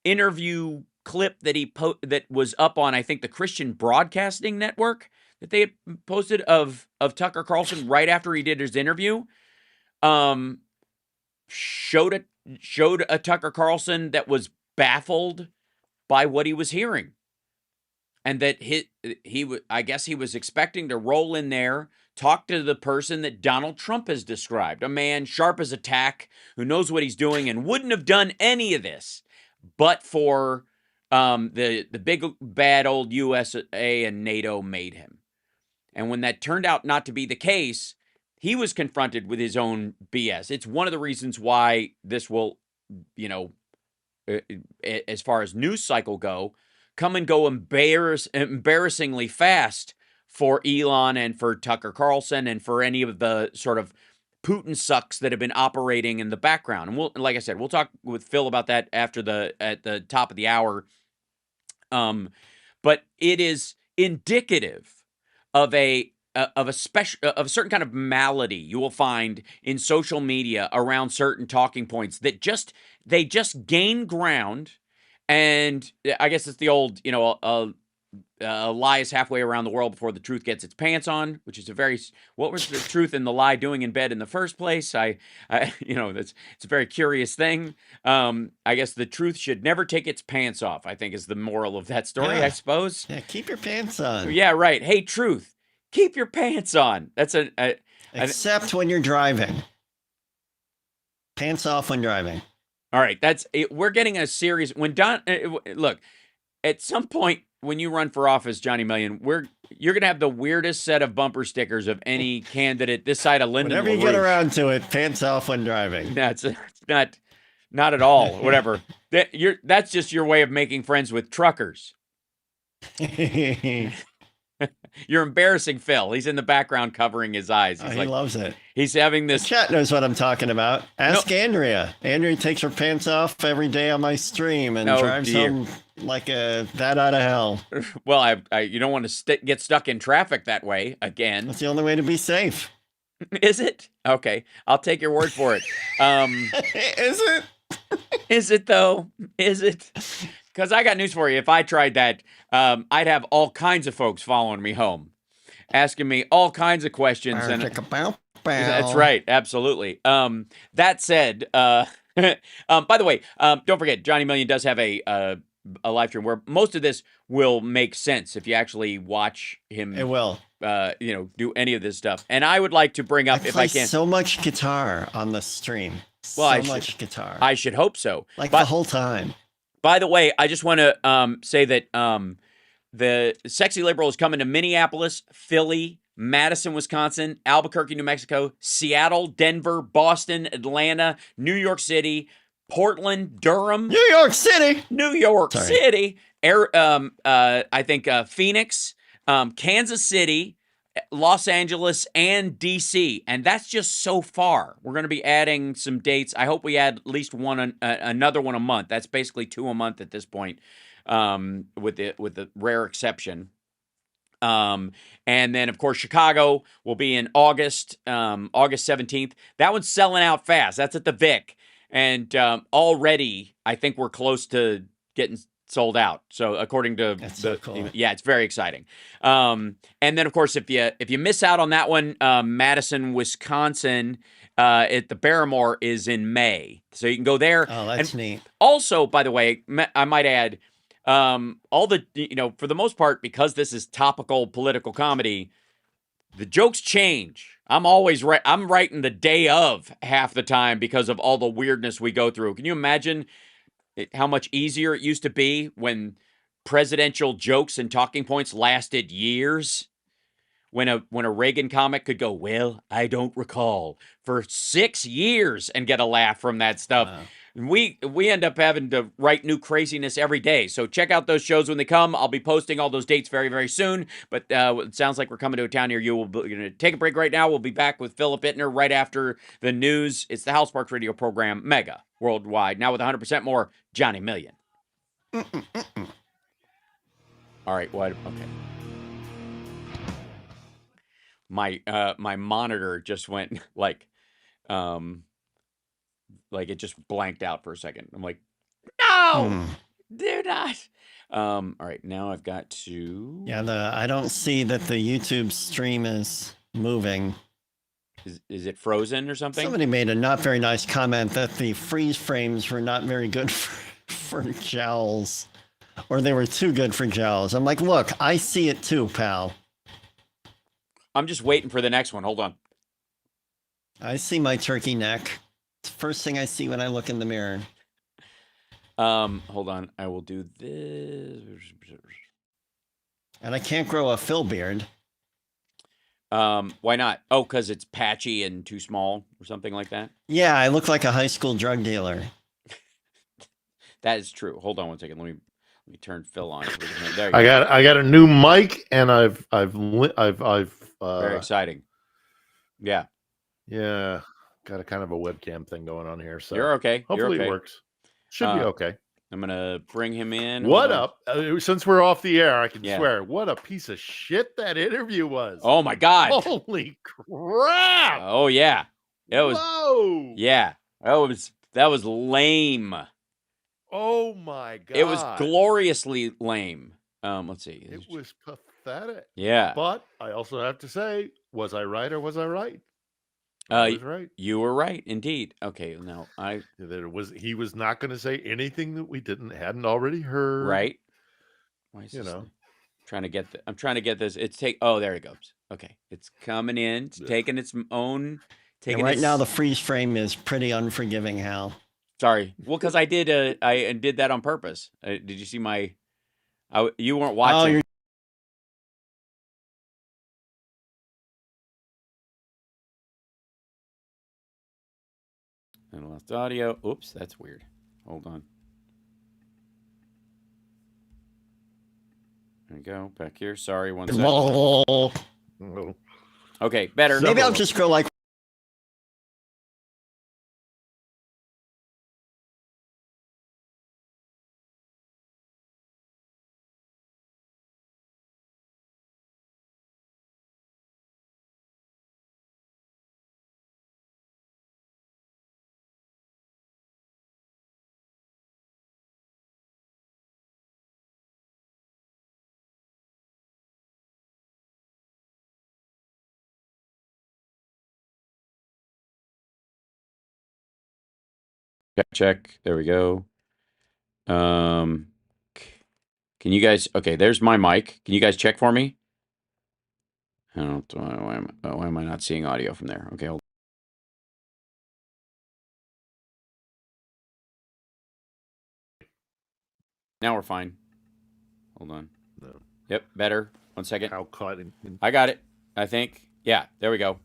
interview clip that that was up on, I think, the Christian Broadcasting Network that they had posted of Tucker Carlson right after he did his interview, showed a Tucker Carlson that was baffled by what he was hearing, and that I guess he was expecting to roll in there, talk to the person that Donald Trump has described, a man sharp as a tack who knows what he's doing and wouldn't have done any of this but for the big bad old USA and NATO made him. And when that turned out not to be the case, he was confronted with his own BS. It's one of the reasons why this will, as far as news cycle go, come and go embarrassingly fast for Elon and for Tucker Carlson and for any of the sort of Putin sucks that have been operating in the background. And like I said, we'll talk with Phil about that at the top of the hour. But it is indicative of a certain kind of malady you will find in social media around certain talking points that they just gain ground. And I guess it's the old, lie is halfway around the world before the truth gets its pants on, which is what was the truth and the lie doing in bed in the first place? It's a very curious thing. I guess the truth should never take its pants off, I think is the moral of that story, I suppose. Yeah, keep your pants on. Yeah, right. Hey, truth, keep your pants on. That's except when you're driving. Pants off when driving. All right, that's it. We're getting a series. Look, at some point when you run for office, Johnny Million, you're gonna have the weirdest set of bumper stickers of any candidate this side of Lyndon. Whenever you get around to it, pants off when driving. That's not at all. Whatever. That's just your way of making friends with truckers. You're embarrassing Phil. He's in the background covering his eyes. He loves it. He's having this. The chat knows what I'm talking about. Ask Andrea. Andrea takes her pants off every day on my stream and drives home like a bat out of hell. Well, you don't want to get stuck in traffic that way again. That's the only way to be safe. Is it? Okay, I'll take your word for it. Is it? Is it though? Is it? Because I got news for you. If I tried that, I'd have all kinds of folks following me home, asking me all kinds of questions. That's right. Absolutely. That said, by the way, don't forget, Johnny Million does have a live stream where most of this will make sense if you actually watch him. It will. Do any of this stuff. And I would like to bring up, if I can, so much guitar on the stream. Well, much guitar. I should hope so. The whole time. By the way, I just want to say that the Sexy Liberal is coming to Minneapolis, Philly, Madison, Wisconsin, Albuquerque, New Mexico, Seattle, Denver, Boston, Atlanta, New York City, Portland, Durham. New York City! I think Phoenix, Kansas City, Los Angeles, and D.C. And that's just so far. We're going to be adding some dates. I hope we add at least another one a month. That's basically 2 a month at this point, with the rare exception. And then, of course, Chicago will be in August 17th. That one's selling out fast. That's at the Vic. And already, I think we're close to getting sold out. So according to so cool. Yeah, it's very exciting. And then of course, if you miss out on that one, Madison, Wisconsin, at the Barrymore is in May, so you can go there. Oh, that's neat. Also, by the way, I might add, all the for the most part, because this is topical political comedy, the jokes change. I'm always right. I'm writing the day of half the time because of all the weirdness we go through. Can you imagine how much easier it used to be when presidential jokes and talking points lasted years? when a Reagan comic could go, well, I don't recall, for 6 years and get a laugh from that stuff. Wow. We end up having to write new craziness every day. So check out those shows when they come. I'll be posting all those dates very, very soon. But it sounds like we're coming to a town near you. We're going to take a break right now. We'll be back with Philip Ittner right after the news. It's the House Sparks radio program, Mega Worldwide. Now with 100% more, Johnny Million. All right, what? Okay. My monitor just went like it just blanked out for a second. I'm like, no, do not. All right, now I've got to. Yeah, I don't see that the YouTube stream is moving. Is it frozen or something? Somebody made a not very nice comment that the freeze frames were not very good for gels, or they were too good for gels. I'm like, look, I see it too, pal. I'm just waiting for the next one. Hold on. I see my turkey neck. It's the first thing I see when I look in the mirror. Hold on. I will do this. And I can't grow a Phil beard. Why not? Oh, because it's patchy and too small or something like that? Yeah, I look like a high school drug dealer. That is true. Hold on one second. Let me turn Phil on. There you I go. got a new mic, and I've Very exciting. Yeah. Yeah, got a kind of a webcam thing going on here. So You're okay. Hopefully You're okay. it works. Should be okay. I'm gonna bring him in. What up? Since we're off the air, I can Yeah. swear. What a piece of shit that interview was. Oh my God. Holy crap. Oh yeah. It was. Whoa. Yeah. That was lame. Oh my God. It was gloriously lame. Let's see. It was pathetic. Yeah. But I also have to say, was I right or was I right? I was right. You were right, indeed. Okay, now he was not going to say anything that we hadn't already heard. Right. Why is this trying to get I'm trying to get this. Oh, there it goes. Okay. It's coming in. It's taking its own Right now the freeze frame is pretty unforgiving, Hal. Sorry. Well, because I did that on purpose. Did you see my you weren't watching. And lost audio. Oops, that's weird. Hold on. There we go. Back here. Sorry, one second. Okay, better. Maybe I'll just go like. Check. There we go. Can you guys? Okay, there's my mic. Can you guys check for me? I don't. Why am I not seeing audio from there? Okay, hold. Now we're fine. Hold on. No. Yep, better. 1 second. How caught I got it. I think. Yeah, there we go.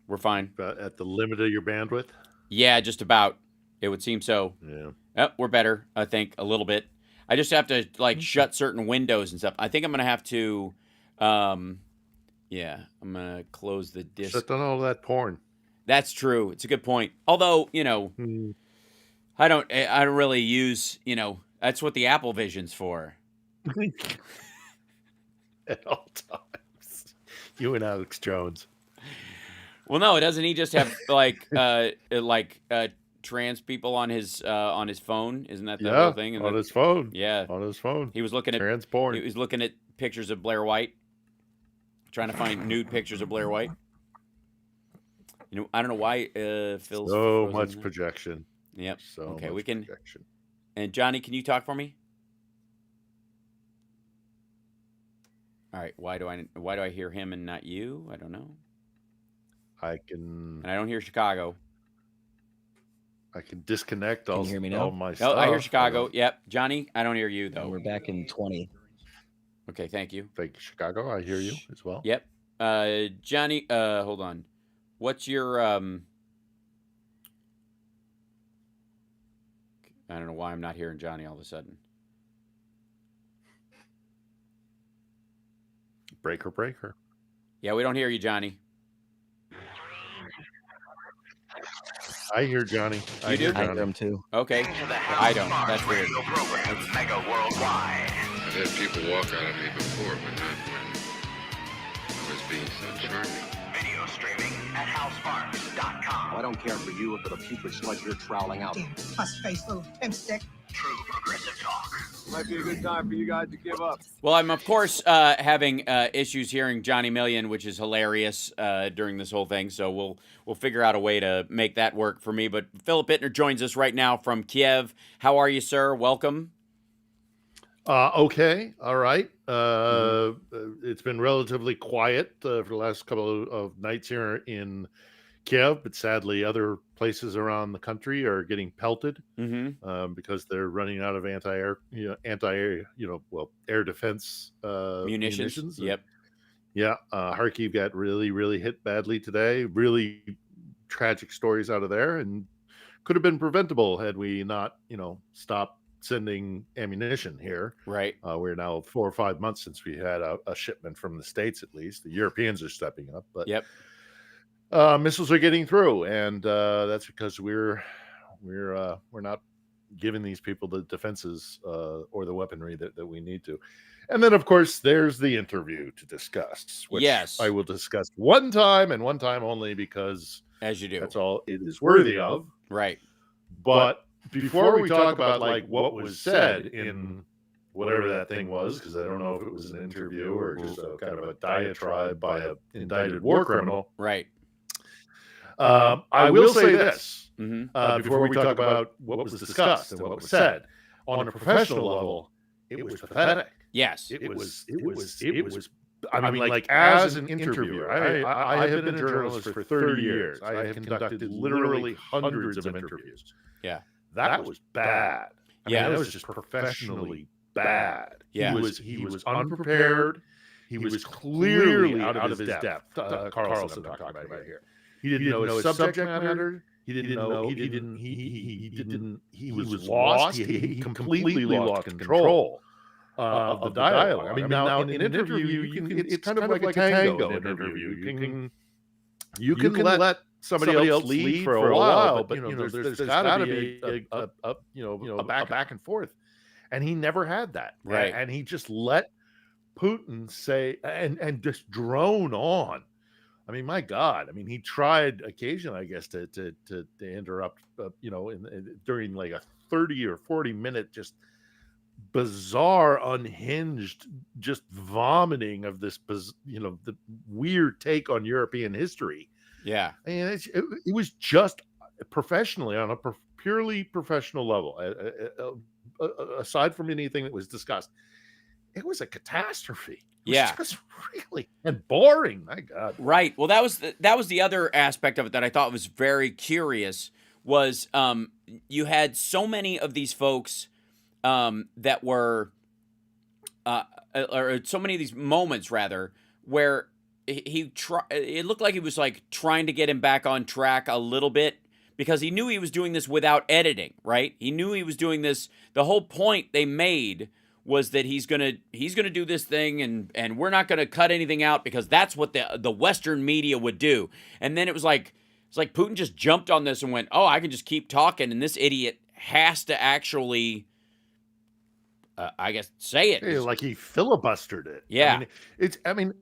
We're fine. At the limit of your bandwidth? Yeah, just about. It would seem so. Yeah. Yep, we're better, I think, a little bit. I just have to, shut certain windows and stuff. I think I'm going to have to, I'm going to close the disk. Shut down all that porn. That's true. It's a good point. Although, I don't really use, that's what the Apple Vision's for. At all times. You and Alex Jones. Well, no, doesn't he just have trans people on his phone? Isn't that the whole thing? On his phone. Yeah, on his phone. He was looking at trans porn. He was looking at pictures of Blair White, trying to find nude pictures of Blair White. I don't know why Phil's so much projection. Yep. So okay, much we can. Projection. And Johnny, can you talk for me? All right. Why do I hear him and not you? I don't know. I can. And I don't hear Chicago. I can disconnect all, Can you hear me now? all my stuff. Oh, I hear Chicago. Yep. Johnny, I don't hear you though. We're back in 20. Okay, thank you. Thank you, Chicago. I hear you as well. Yep. Johnny, hold on. What's your I don't know why I'm not hearing Johnny all of a sudden. Breaker. Yeah, we don't hear you, Johnny. I hear Johnny. You do? I hear him too. Okay. I don't. That's weird. Mega Worldwide. I've had people walk out of me before, but not when I was being so charming. Video streaming at houseparks.com. I don't care for you or for the putrid sludge you're troweling out. Damn, fuss-faced little stick. True progressive talk. Might be a good time for you guys to give up. Well, I'm of course having issues hearing Johnny Million, which is hilarious during this whole thing. So we'll figure out a way to make that work for me. But Philip Bittner joins us right now from Kiev. How are you, sir? Welcome. Okay. All right. It's been relatively quiet for the last couple of nights here in Kiev, but sadly other places around the country are getting pelted because they're running out of air defense munitions. Yep. Yeah. Kharkiv got really hit badly today. Really tragic stories out of there, and could have been preventable had we not, stopped sending ammunition here. Right. We're now 4 or 5 months since we had a shipment from the States. At least the Europeans are stepping up, but Yep. Missiles are getting through, and that's because we're not giving these people the defenses or the weaponry that we need to. And then, of course, there's the interview to discuss, which Yes. I will discuss one time and one time only, because As you do. that's all it is worthy of. Right. But before we talk about like what was said in whatever that thing was, because I don't know if it was an interview or just a kind of a diatribe by an indicted war criminal. Right. I will say this Mm-hmm. before we talk about what was discussed and what was said. On a professional level, it was pathetic. Yes. It was. I mean, like as an interviewer, I have been a journalist for 30 years. I have conducted literally hundreds of interviews. Yeah. That was bad. I Yeah. mean, that was just professionally bad. Yeah. He was unprepared. He was clearly out of his depth. Carlson, I'm talking about here. He didn't know his subject matter. He was lost. He completely lost control of the dialogue. I mean, now in an interview, it's kind of like a tango interview. You can let somebody else lead for a while, but there's got to be a back and forth, and he never had that. Right. And he just let Putin say and just drone on. I mean, my God! I mean, he tried occasionally, I guess, to interrupt, during like a 30 or 40-minute just bizarre, unhinged, just vomiting of this, the weird take on European history. Yeah. I mean, it was just professionally on a purely professional level, aside from anything that was discussed. It was a catastrophe. It was just really and boring. My God. Right. Well, that was the other aspect of it that I thought was very curious. Was you had so many of these folks that were, or so many of these moments rather, where it looked like he was like trying to get him back on track a little bit, because he knew he was doing this without editing. Right. He knew he was doing this. The whole point they made was that he's gonna do this thing, and we're not gonna cut anything out, because that's what the Western media would do. And then it's like Putin just jumped on this and went, oh, I can just keep talking, and this idiot has to actually, I guess, say it. Yeah, like he filibustered it. Yeah. I mean,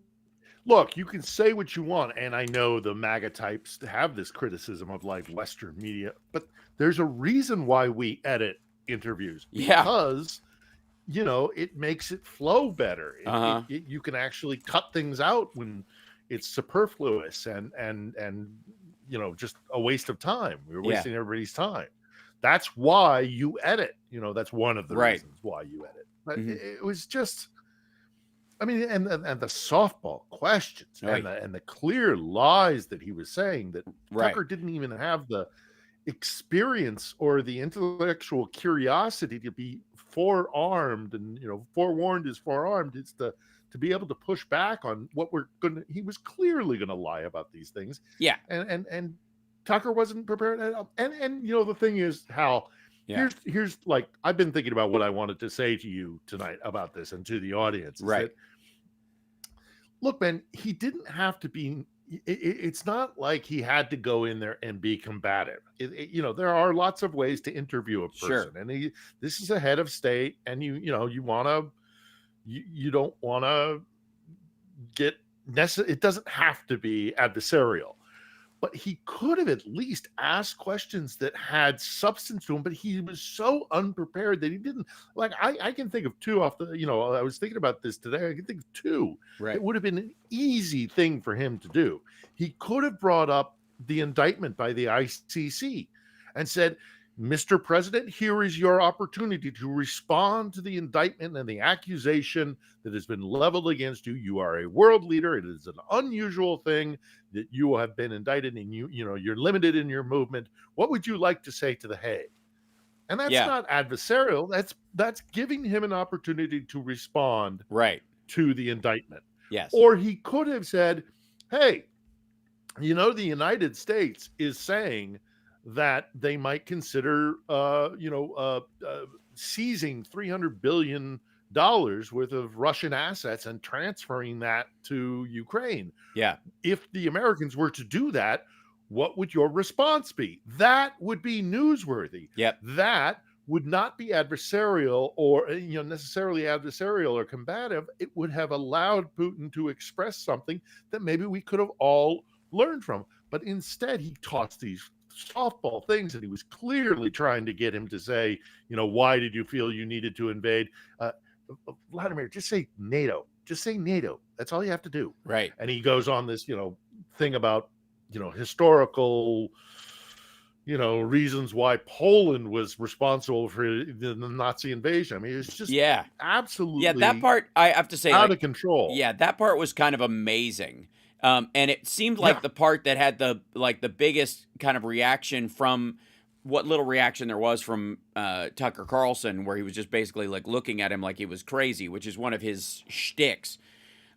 look, you can say what you want, and I know the MAGA types have this criticism of like Western media, but there's a reason why we edit interviews. Yeah. Because it makes it flow better. You can actually cut things out when it's superfluous and just a waste of time. We're wasting everybody's time. That's why you edit. That's one of the reasons why you edit. But it was just, I mean, and the softball questions and the clear lies that he was saying, that Tucker didn't even have the experience or the intellectual curiosity to be forearmed, and forewarned is forearmed. It's to to be able to push back on what he was clearly going to lie about these things. Yeah. And Tucker wasn't prepared at all. And the thing is, Hal, here's like, I've been thinking about what I wanted to say to you tonight about this and to the audience. Right. Look, man, he didn't have to be. It's not like he had to go in there and be combative. There are lots of ways to interview a person, and this is a head of state, and you don't want to get necessary. It doesn't have to be adversarial, but he could have at least asked questions that had substance to him. But he was so unprepared that he didn't. Like, I can think of two off the. I was thinking about this today. I can think of two. Right. It would have been an easy thing for him to do. He could have brought up the indictment by the ICC and said, Mr. President, here is your opportunity to respond to the indictment and the accusation that has been leveled against you. You are a world leader. It is an unusual thing that you have been indicted, and you're limited in your movement. What would you like to say to the Hague? And that's not adversarial. That's giving him an opportunity to respond to the indictment. Yes. Or he could have said, hey, the United States is saying that they might consider, seizing $300 billion worth of Russian assets and transferring that to Ukraine. Yeah. If the Americans were to do that, what would your response be? That would be newsworthy. Yep. That would not be adversarial or necessarily adversarial or combative. It would have allowed Putin to express something that maybe we could have all learned from. But instead, he tossed these softball things, and he was clearly trying to get him to say, why did you feel you needed to invade? Vladimir, just say NATO. Just say NATO. That's all you have to do. Right. And he goes on this, thing about, historical, reasons why Poland was responsible for the Nazi invasion. I mean, it's just absolutely that part, I have to say, out of control. Yeah, that part was kind of amazing. And it seemed like the part that had the biggest kind of reaction from what little reaction there was from Tucker Carlson, where he was just basically like looking at him like he was crazy, which is one of his shticks.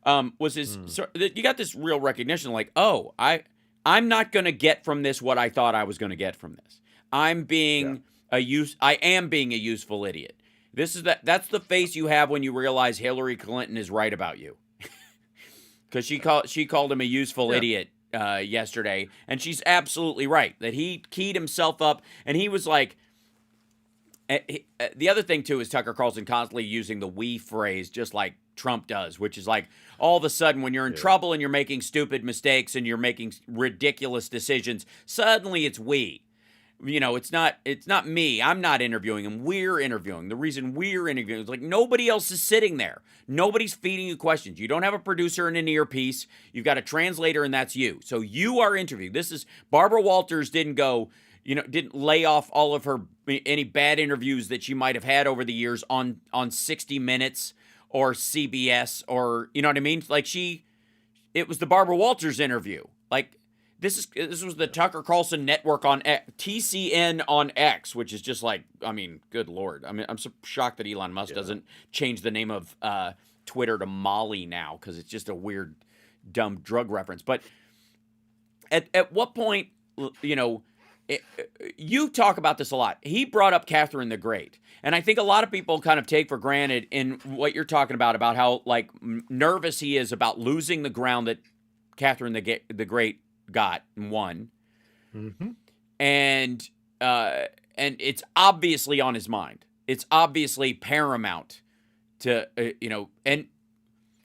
Was his you got this real recognition, like, oh, I'm not going to get from this what I thought I was going to get from this. I am being a useful idiot. That's the face you have when you realize Hillary Clinton is right about you. Because she called him a useful idiot yesterday, and she's absolutely right that he keyed himself up, and he was like, the other thing too is Tucker Carlson constantly using the "we" phrase, just like Trump does, which is like all of a sudden when you're in trouble and you're making stupid mistakes and you're making ridiculous decisions, suddenly it's we. It's not me. I'm not interviewing him. We're interviewing. The reason we're interviewing is like nobody else is sitting there. Nobody's feeding you questions. You don't have a producer and an earpiece. You've got a translator, and that's you. So you are interviewing. This is Barbara Walters didn't lay off all of her any bad interviews that she might have had over the years on 60 Minutes or CBS or you know what I mean? Like it was the Barbara Walters interview. Like this was the Tucker Carlson network on TCN on X, which is just like, I mean, good Lord. I mean, I'm so shocked that Elon Musk doesn't change the name of Twitter to Molly now, because it's just a weird, dumb drug reference. But at what point, you talk about this a lot. He brought up Catherine the Great. And I think a lot of people kind of take for granted in what you're talking about how like nervous he is about losing the ground that Catherine the Great got and won. Mm-hmm. And it's obviously on his mind. It's obviously paramount to, and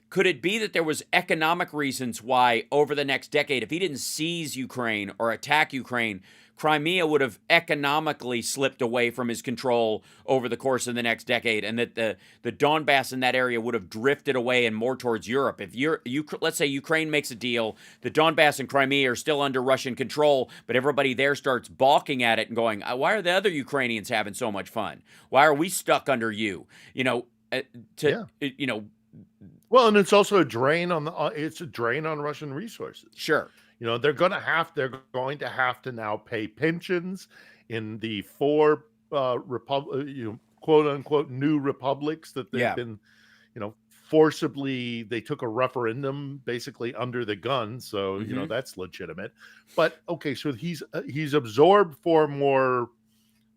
could it be that there was economic reasons why over the next decade, if he didn't seize Ukraine or attack Ukraine, Crimea would have economically slipped away from his control over the course of the next decade, and that the Donbass in that area would have drifted away and more towards Europe. If let's say Ukraine makes a deal, the Donbass and Crimea are still under Russian control, but everybody there starts balking at it and going, why are the other Ukrainians having so much fun? Why are we stuck under you? Well, and it's also a drain on Russian resources. Sure. They're going to have to now pay pensions in the 4 quote unquote new republics that they've been, forcibly, they took a referendum basically under the gun, so you know that's legitimate. But okay, so he's absorbed four more,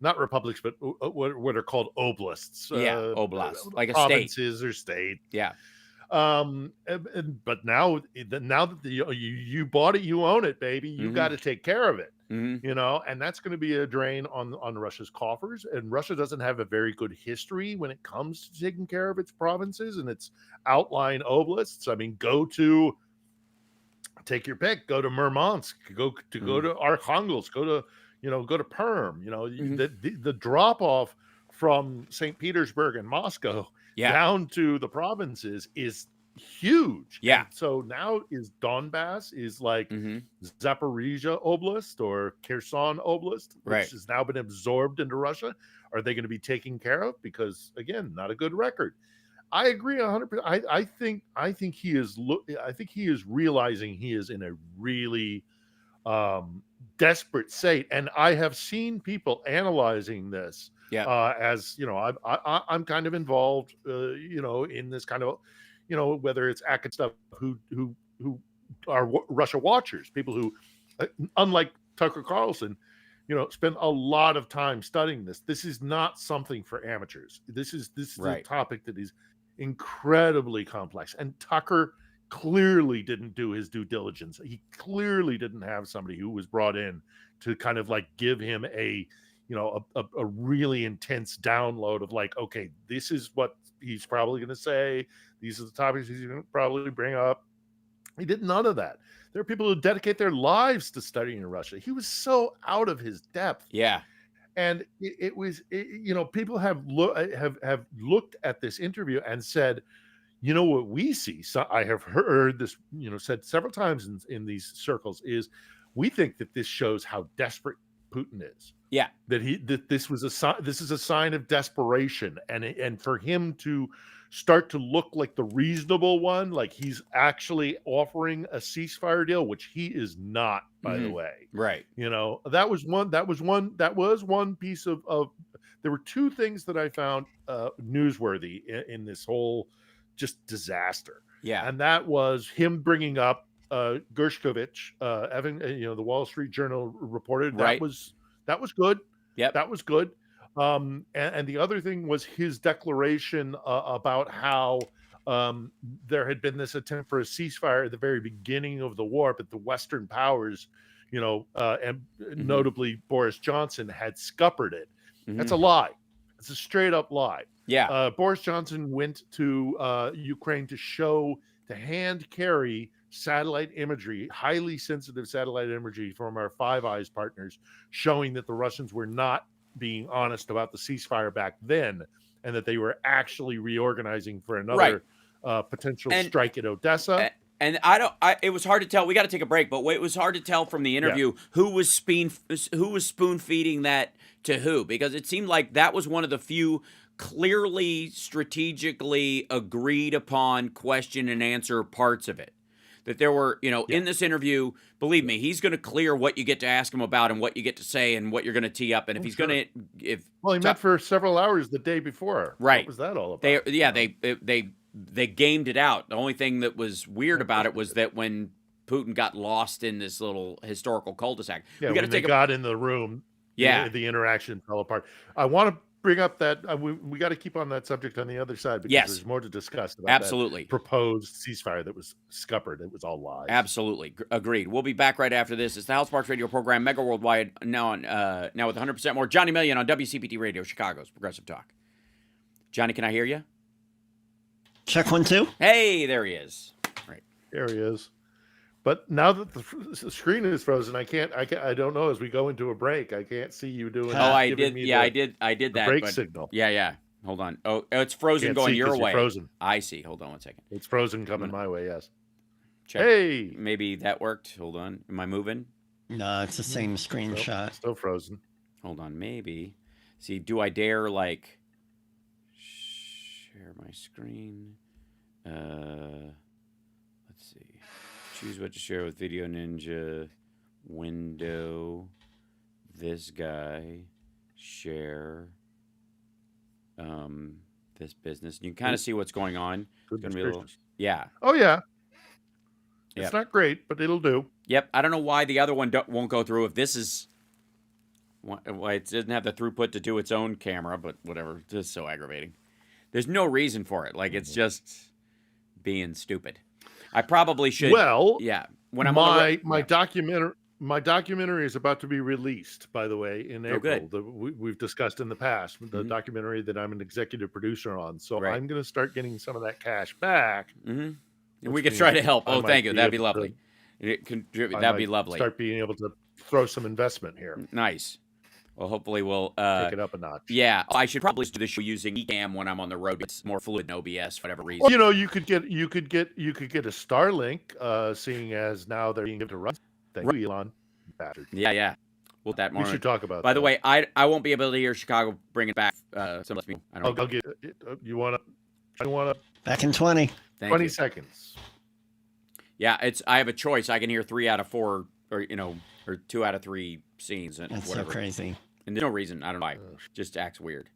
not republics, but what are called oblasts. Oblasts, like a state. Provinces or state. Yeah. But now that you bought it, you own it, baby. You got to take care of it. You know, and that's going to be a drain on Russia's coffers. And Russia doesn't have a very good history when it comes to taking care of its provinces and its outlying oblasts. I mean, take your pick. Go to Murmansk. Go to Arkhangelsk. Go to Perm. You know, the drop off from St. Petersburg and Moscow down to the provinces is huge. Yeah. And so now is Donbass is like Zaporizhia Oblast or Kherson Oblast, which has now been absorbed into Russia. Are they going to be taken care of? Because again, not a good record. I agree 100%. I think he is realizing he is in a really desperate state, and I have seen people analyzing this. As you know, I'm kind of involved, in this kind of, whether it's academic stuff who are Russia watchers, people who, unlike Tucker Carlson, spend a lot of time studying this. This is not something for amateurs. This is a topic that is incredibly complex, and Tucker clearly didn't do his due diligence. He clearly didn't have somebody who was brought in to kind of like give him a really intense download of like, okay, this is what he's probably going to say. These are the topics he's going to probably bring up. He did none of that. There are people who dedicate their lives to studying in Russia. He was so out of his depth. Yeah. And people have looked at this interview and said, what we see, so I have heard this, said several times in these circles, is we think that this shows how desperate Putin is. Yeah. That this is a sign of desperation, and for him to start to look like the reasonable one, like he's actually offering a ceasefire deal, which he is not, by the way. Right. That was one piece of there were two things that I found newsworthy in this whole just disaster. Yeah. And that was him bringing up Gershkovich, Evan, the Wall Street Journal reported that was good. Yep. That was good. And the other thing was his declaration about how there had been this attempt for a ceasefire at the very beginning of the war, but the Western powers, and notably Boris Johnson, had scuppered it. That's a lie. It's a straight up lie. Yeah. Boris Johnson went to Ukraine to hand carry satellite imagery, highly sensitive satellite imagery from our Five Eyes partners, showing that the Russians were not being honest about the ceasefire back then, and that they were actually reorganizing for another potential strike at Odessa. And it was hard to tell. We got to take a break, but it was hard to tell from the interview who was spoon feeding that to who, because it seemed like that was one of the few clearly strategically agreed upon question and answer parts of it. That there were, in this interview, believe me, he's going to clear what you get to ask him about and what you get to say and what you're going to tee up. And if he's going to, he met for several hours the day before. Right. What was that all about? They gamed it out. The only thing that was weird about it was that when Putin got lost in this little historical cul-de-sac, they got in the room, the interaction fell apart. I want to bring up that we got to keep on that subject on the other side, because there's more to discuss about that proposed ceasefire that was scuppered. It was all lies. Absolutely. Agreed. We'll be back right after this. It's the House Sparks Radio program, Mega Worldwide, now with 100% more. Johnny Million on WCPT Radio, Chicago's Progressive Talk. Johnny, can I hear you? Check 1, 2. Hey, there he is. Right. There he is. But now that the screen is frozen, I don't know, as we go into a break, I can't see you doing. I did. I did that. Break signal. Yeah. Hold on. Oh, it's frozen going your way. Frozen. I see. Hold on one second. It's frozen coming my way. Yes. Check. Hey. Maybe that worked. Hold on. Am I moving? No, it's the same screenshot. Still frozen. Hold on. Maybe. See, do I dare share my screen? Let's see. Choose what to share with Video Ninja, window, this guy, share. this business. You can kind of see what's going on. It's gonna be a little, yeah. Oh yeah. Yep. It's not great, but it'll do. Yep. I don't know why the other one won't go through. If this is why it doesn't have the throughput to do its own camera, but whatever. It's just so aggravating. There's no reason for it. Like, it's just being stupid. I probably should. Well, yeah. When I'm my documentary is about to be released, by the way, in April. Good. We've discussed in the past the documentary that I'm an executive producer on. So I'm going to start getting some of that cash back. And we could try to help. Oh, thank you. That'd be lovely. That'd be lovely. Start being able to throw some investment here. Nice. Well, hopefully we'll take it up a notch. Yeah, I should probably do the show using eCam when I'm on the road. It's more fluid than OBS for whatever reason. Well, you know, you could get a Starlink, seeing as now they're being able to run. Thank you, Elon. Bastard. Yeah. Well, that more. We should talk about. By the way, I won't be able to hear Chicago bring it back. Some of me. I don't know. I'll get. You wanna? Back in 20. 20 seconds. Yeah, I have a choice. I can hear 3 out of 4, or 2 out of 3 scenes, and That's whatever. so crazy. And there's no reason. I don't know why. Just acts weird.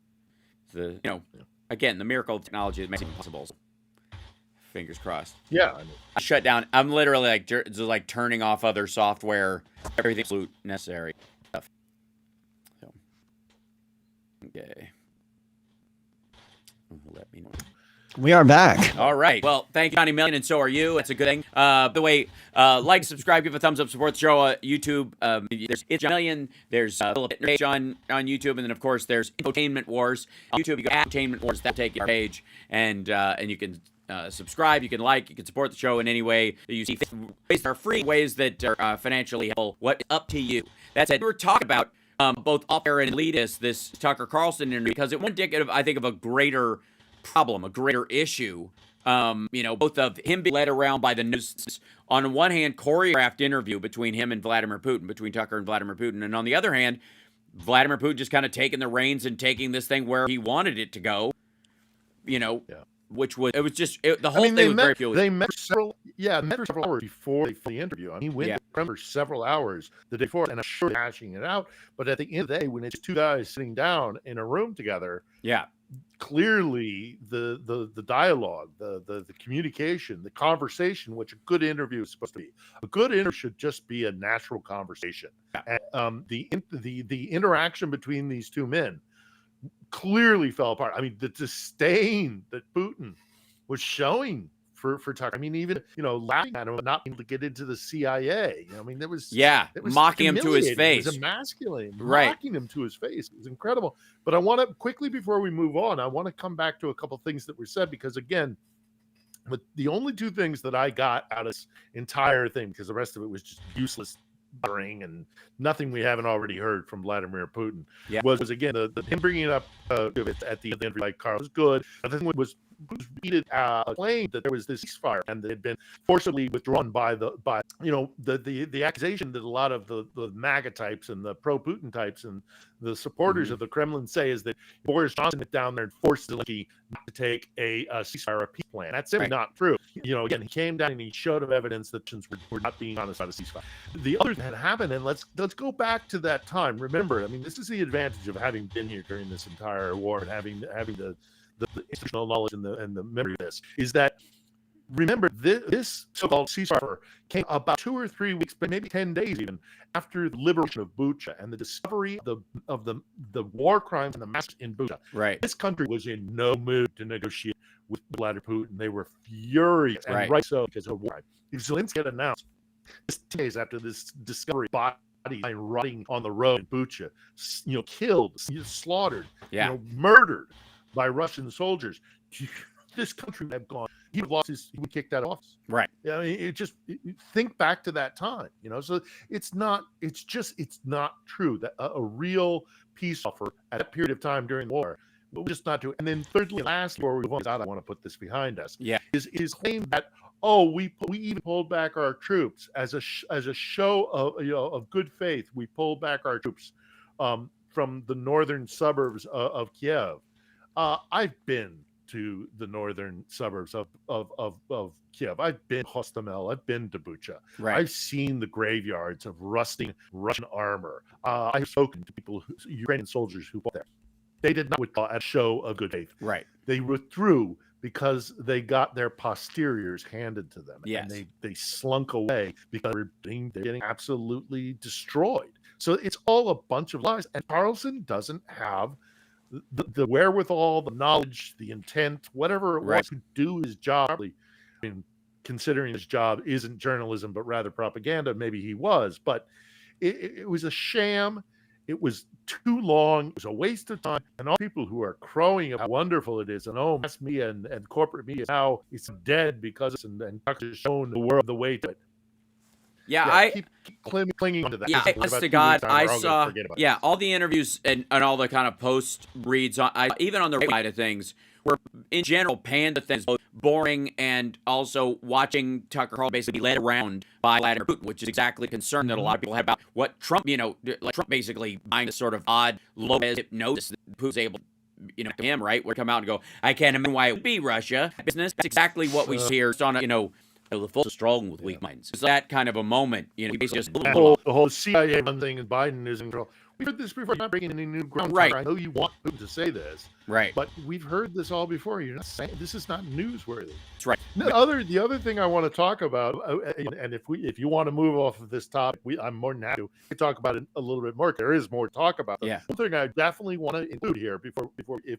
Again, the miracle of technology that makes it possible. So, fingers crossed. Yeah. I shut down. I'm literally like turning off other software. Everything's absolute necessary stuff. So, okay. Let me know. We are back. All right. Well, thank you, Johnny Million, and so are you. It's a good thing. By the way, like, subscribe, give a thumbs up, support the show. YouTube. There's It's Johnny Million. There's Philip page on YouTube, and then of course there's Infotainment Wars on YouTube. You go to Infotainment Wars. That'll take you to our page, and you can subscribe. You can like. You can support the show in any way that you see. Ways that are free. Ways that are financially helpful. What up to you? That said, we're talking about both off-air and elitist this Tucker Carlson interview because it was indicative, I think, of a greater problem, a greater issue, both of him being led around by the news. On one hand, choreographed interview between him and Vladimir Putin, between Tucker and Vladimir Putin, and on the other hand, Vladimir Putin just kind of taking the reins and taking this thing where he wanted it to go, which was, the whole thing was very peculiar. They met several hours before the interview. I mean, he went to the Kremlin for several hours the day before, and I'm sure they're hashing it out, but at the end of the day, when it's two guys sitting down in a room together, clearly the dialogue, the communication, the conversation, which a good interview is supposed to be. A good interview should just be a natural conversation. And the interaction between these two men clearly fell apart. I mean, the disdain that Putin was showing for Tucker. I mean, even laughing at him, not being able to get into the CIA. I mean, there was mocking him to his face. It was emasculating, mocking him to his face. It was incredible. But I want to quickly, before we move on, I want to come back to a couple things that were said, because again, but the only two things that I got out of this entire thing, because the rest of it was just useless buttering and nothing we haven't already heard from Vladimir Putin, was again the him bringing it up at the end, like Carl, was good. I think was repeated claimed that there was this ceasefire and that had been forcibly withdrawn by the accusation that a lot of the MAGA types and the pro-Putin types and the supporters of the Kremlin say is that Boris Johnson went down there and forced Zelensky not to take a ceasefire, a peace plan. That's simply not true. Again, he came down and he showed him evidence that we're not being honest about a ceasefire. The other thing that happened, and let's go back to that time. Remember, I mean, this is the advantage of having been here during this entire war and having the institutional knowledge and the memory of this, is that, remember, this so-called ceasefire came about 2 or 3 weeks, but maybe 10 days even, after the liberation of Bucha and the discovery of the war crimes and the massacres in Bucha. Right. This country was in no mood to negotiate with Vladimir Putin. They were furious, and right so, because of war. Zelensky had announced 10 days after this discovery, body rotting on the road in Bucha, killed, slaughtered, murdered by Russian soldiers. This country would have gone. He would have lost he would kick that off. Right. I mean, think back to that time. So it's not true that a real peace offer at a period of time during the war will just not do. And then thirdly, lastly, where we I want to put this behind us. Is claim that we even pulled back our troops as a show of good faith. We pulled back our troops from the northern suburbs of Kiev. I've been to the northern suburbs of Kiev. I've been to Hostomel. I've been to Bucha. Right. I've seen the graveyards of rusting Russian armor. I've spoken to Ukrainian soldiers who fought there. they did not withdraw at show of good faith. Right. They withdrew because they got their posteriors handed to them. Yes. And they slunk away because they're getting absolutely destroyed. So it's all a bunch of lies. And Carlson doesn't have the wherewithal, the knowledge, the intent, whatever it was to do his job. I mean, considering his job isn't journalism, but rather propaganda, maybe he was. But it was a sham. It was too long. It was a waste of time. And all people who are crowing about how wonderful it is, and mass media and corporate media now it's dead because and Tucker's shown the world the way to it. Yeah, I keep clinging to that. Yeah, honest to God, I saw. Yeah, all the interviews and all the kind of post reads, even on the side of things, were in general panned the things both boring and also watching Tucker Carlson basically led around by Vladimir Putin, which is exactly the concern that a lot of people had about what Trump, like Trump basically buying this sort of odd low hypnosis that Putin's able. To him, right? Would come out and go, I can't imagine why it would be Russia business. That's exactly what we hear on the full strong with weak minds. It's that kind of a moment, basically just the whole CIA thing and Biden is in control. We've heard this before. You're not breaking any new ground. Right. I know you want Putin to say this. Right. But we've heard this all before. You're not saying this is not newsworthy. That's right. The other thing I want to talk about, and if you want to move off of this topic, I'm more than happy to talk about it a little bit more. There is more to talk about. Yeah. One thing I definitely want to include here before if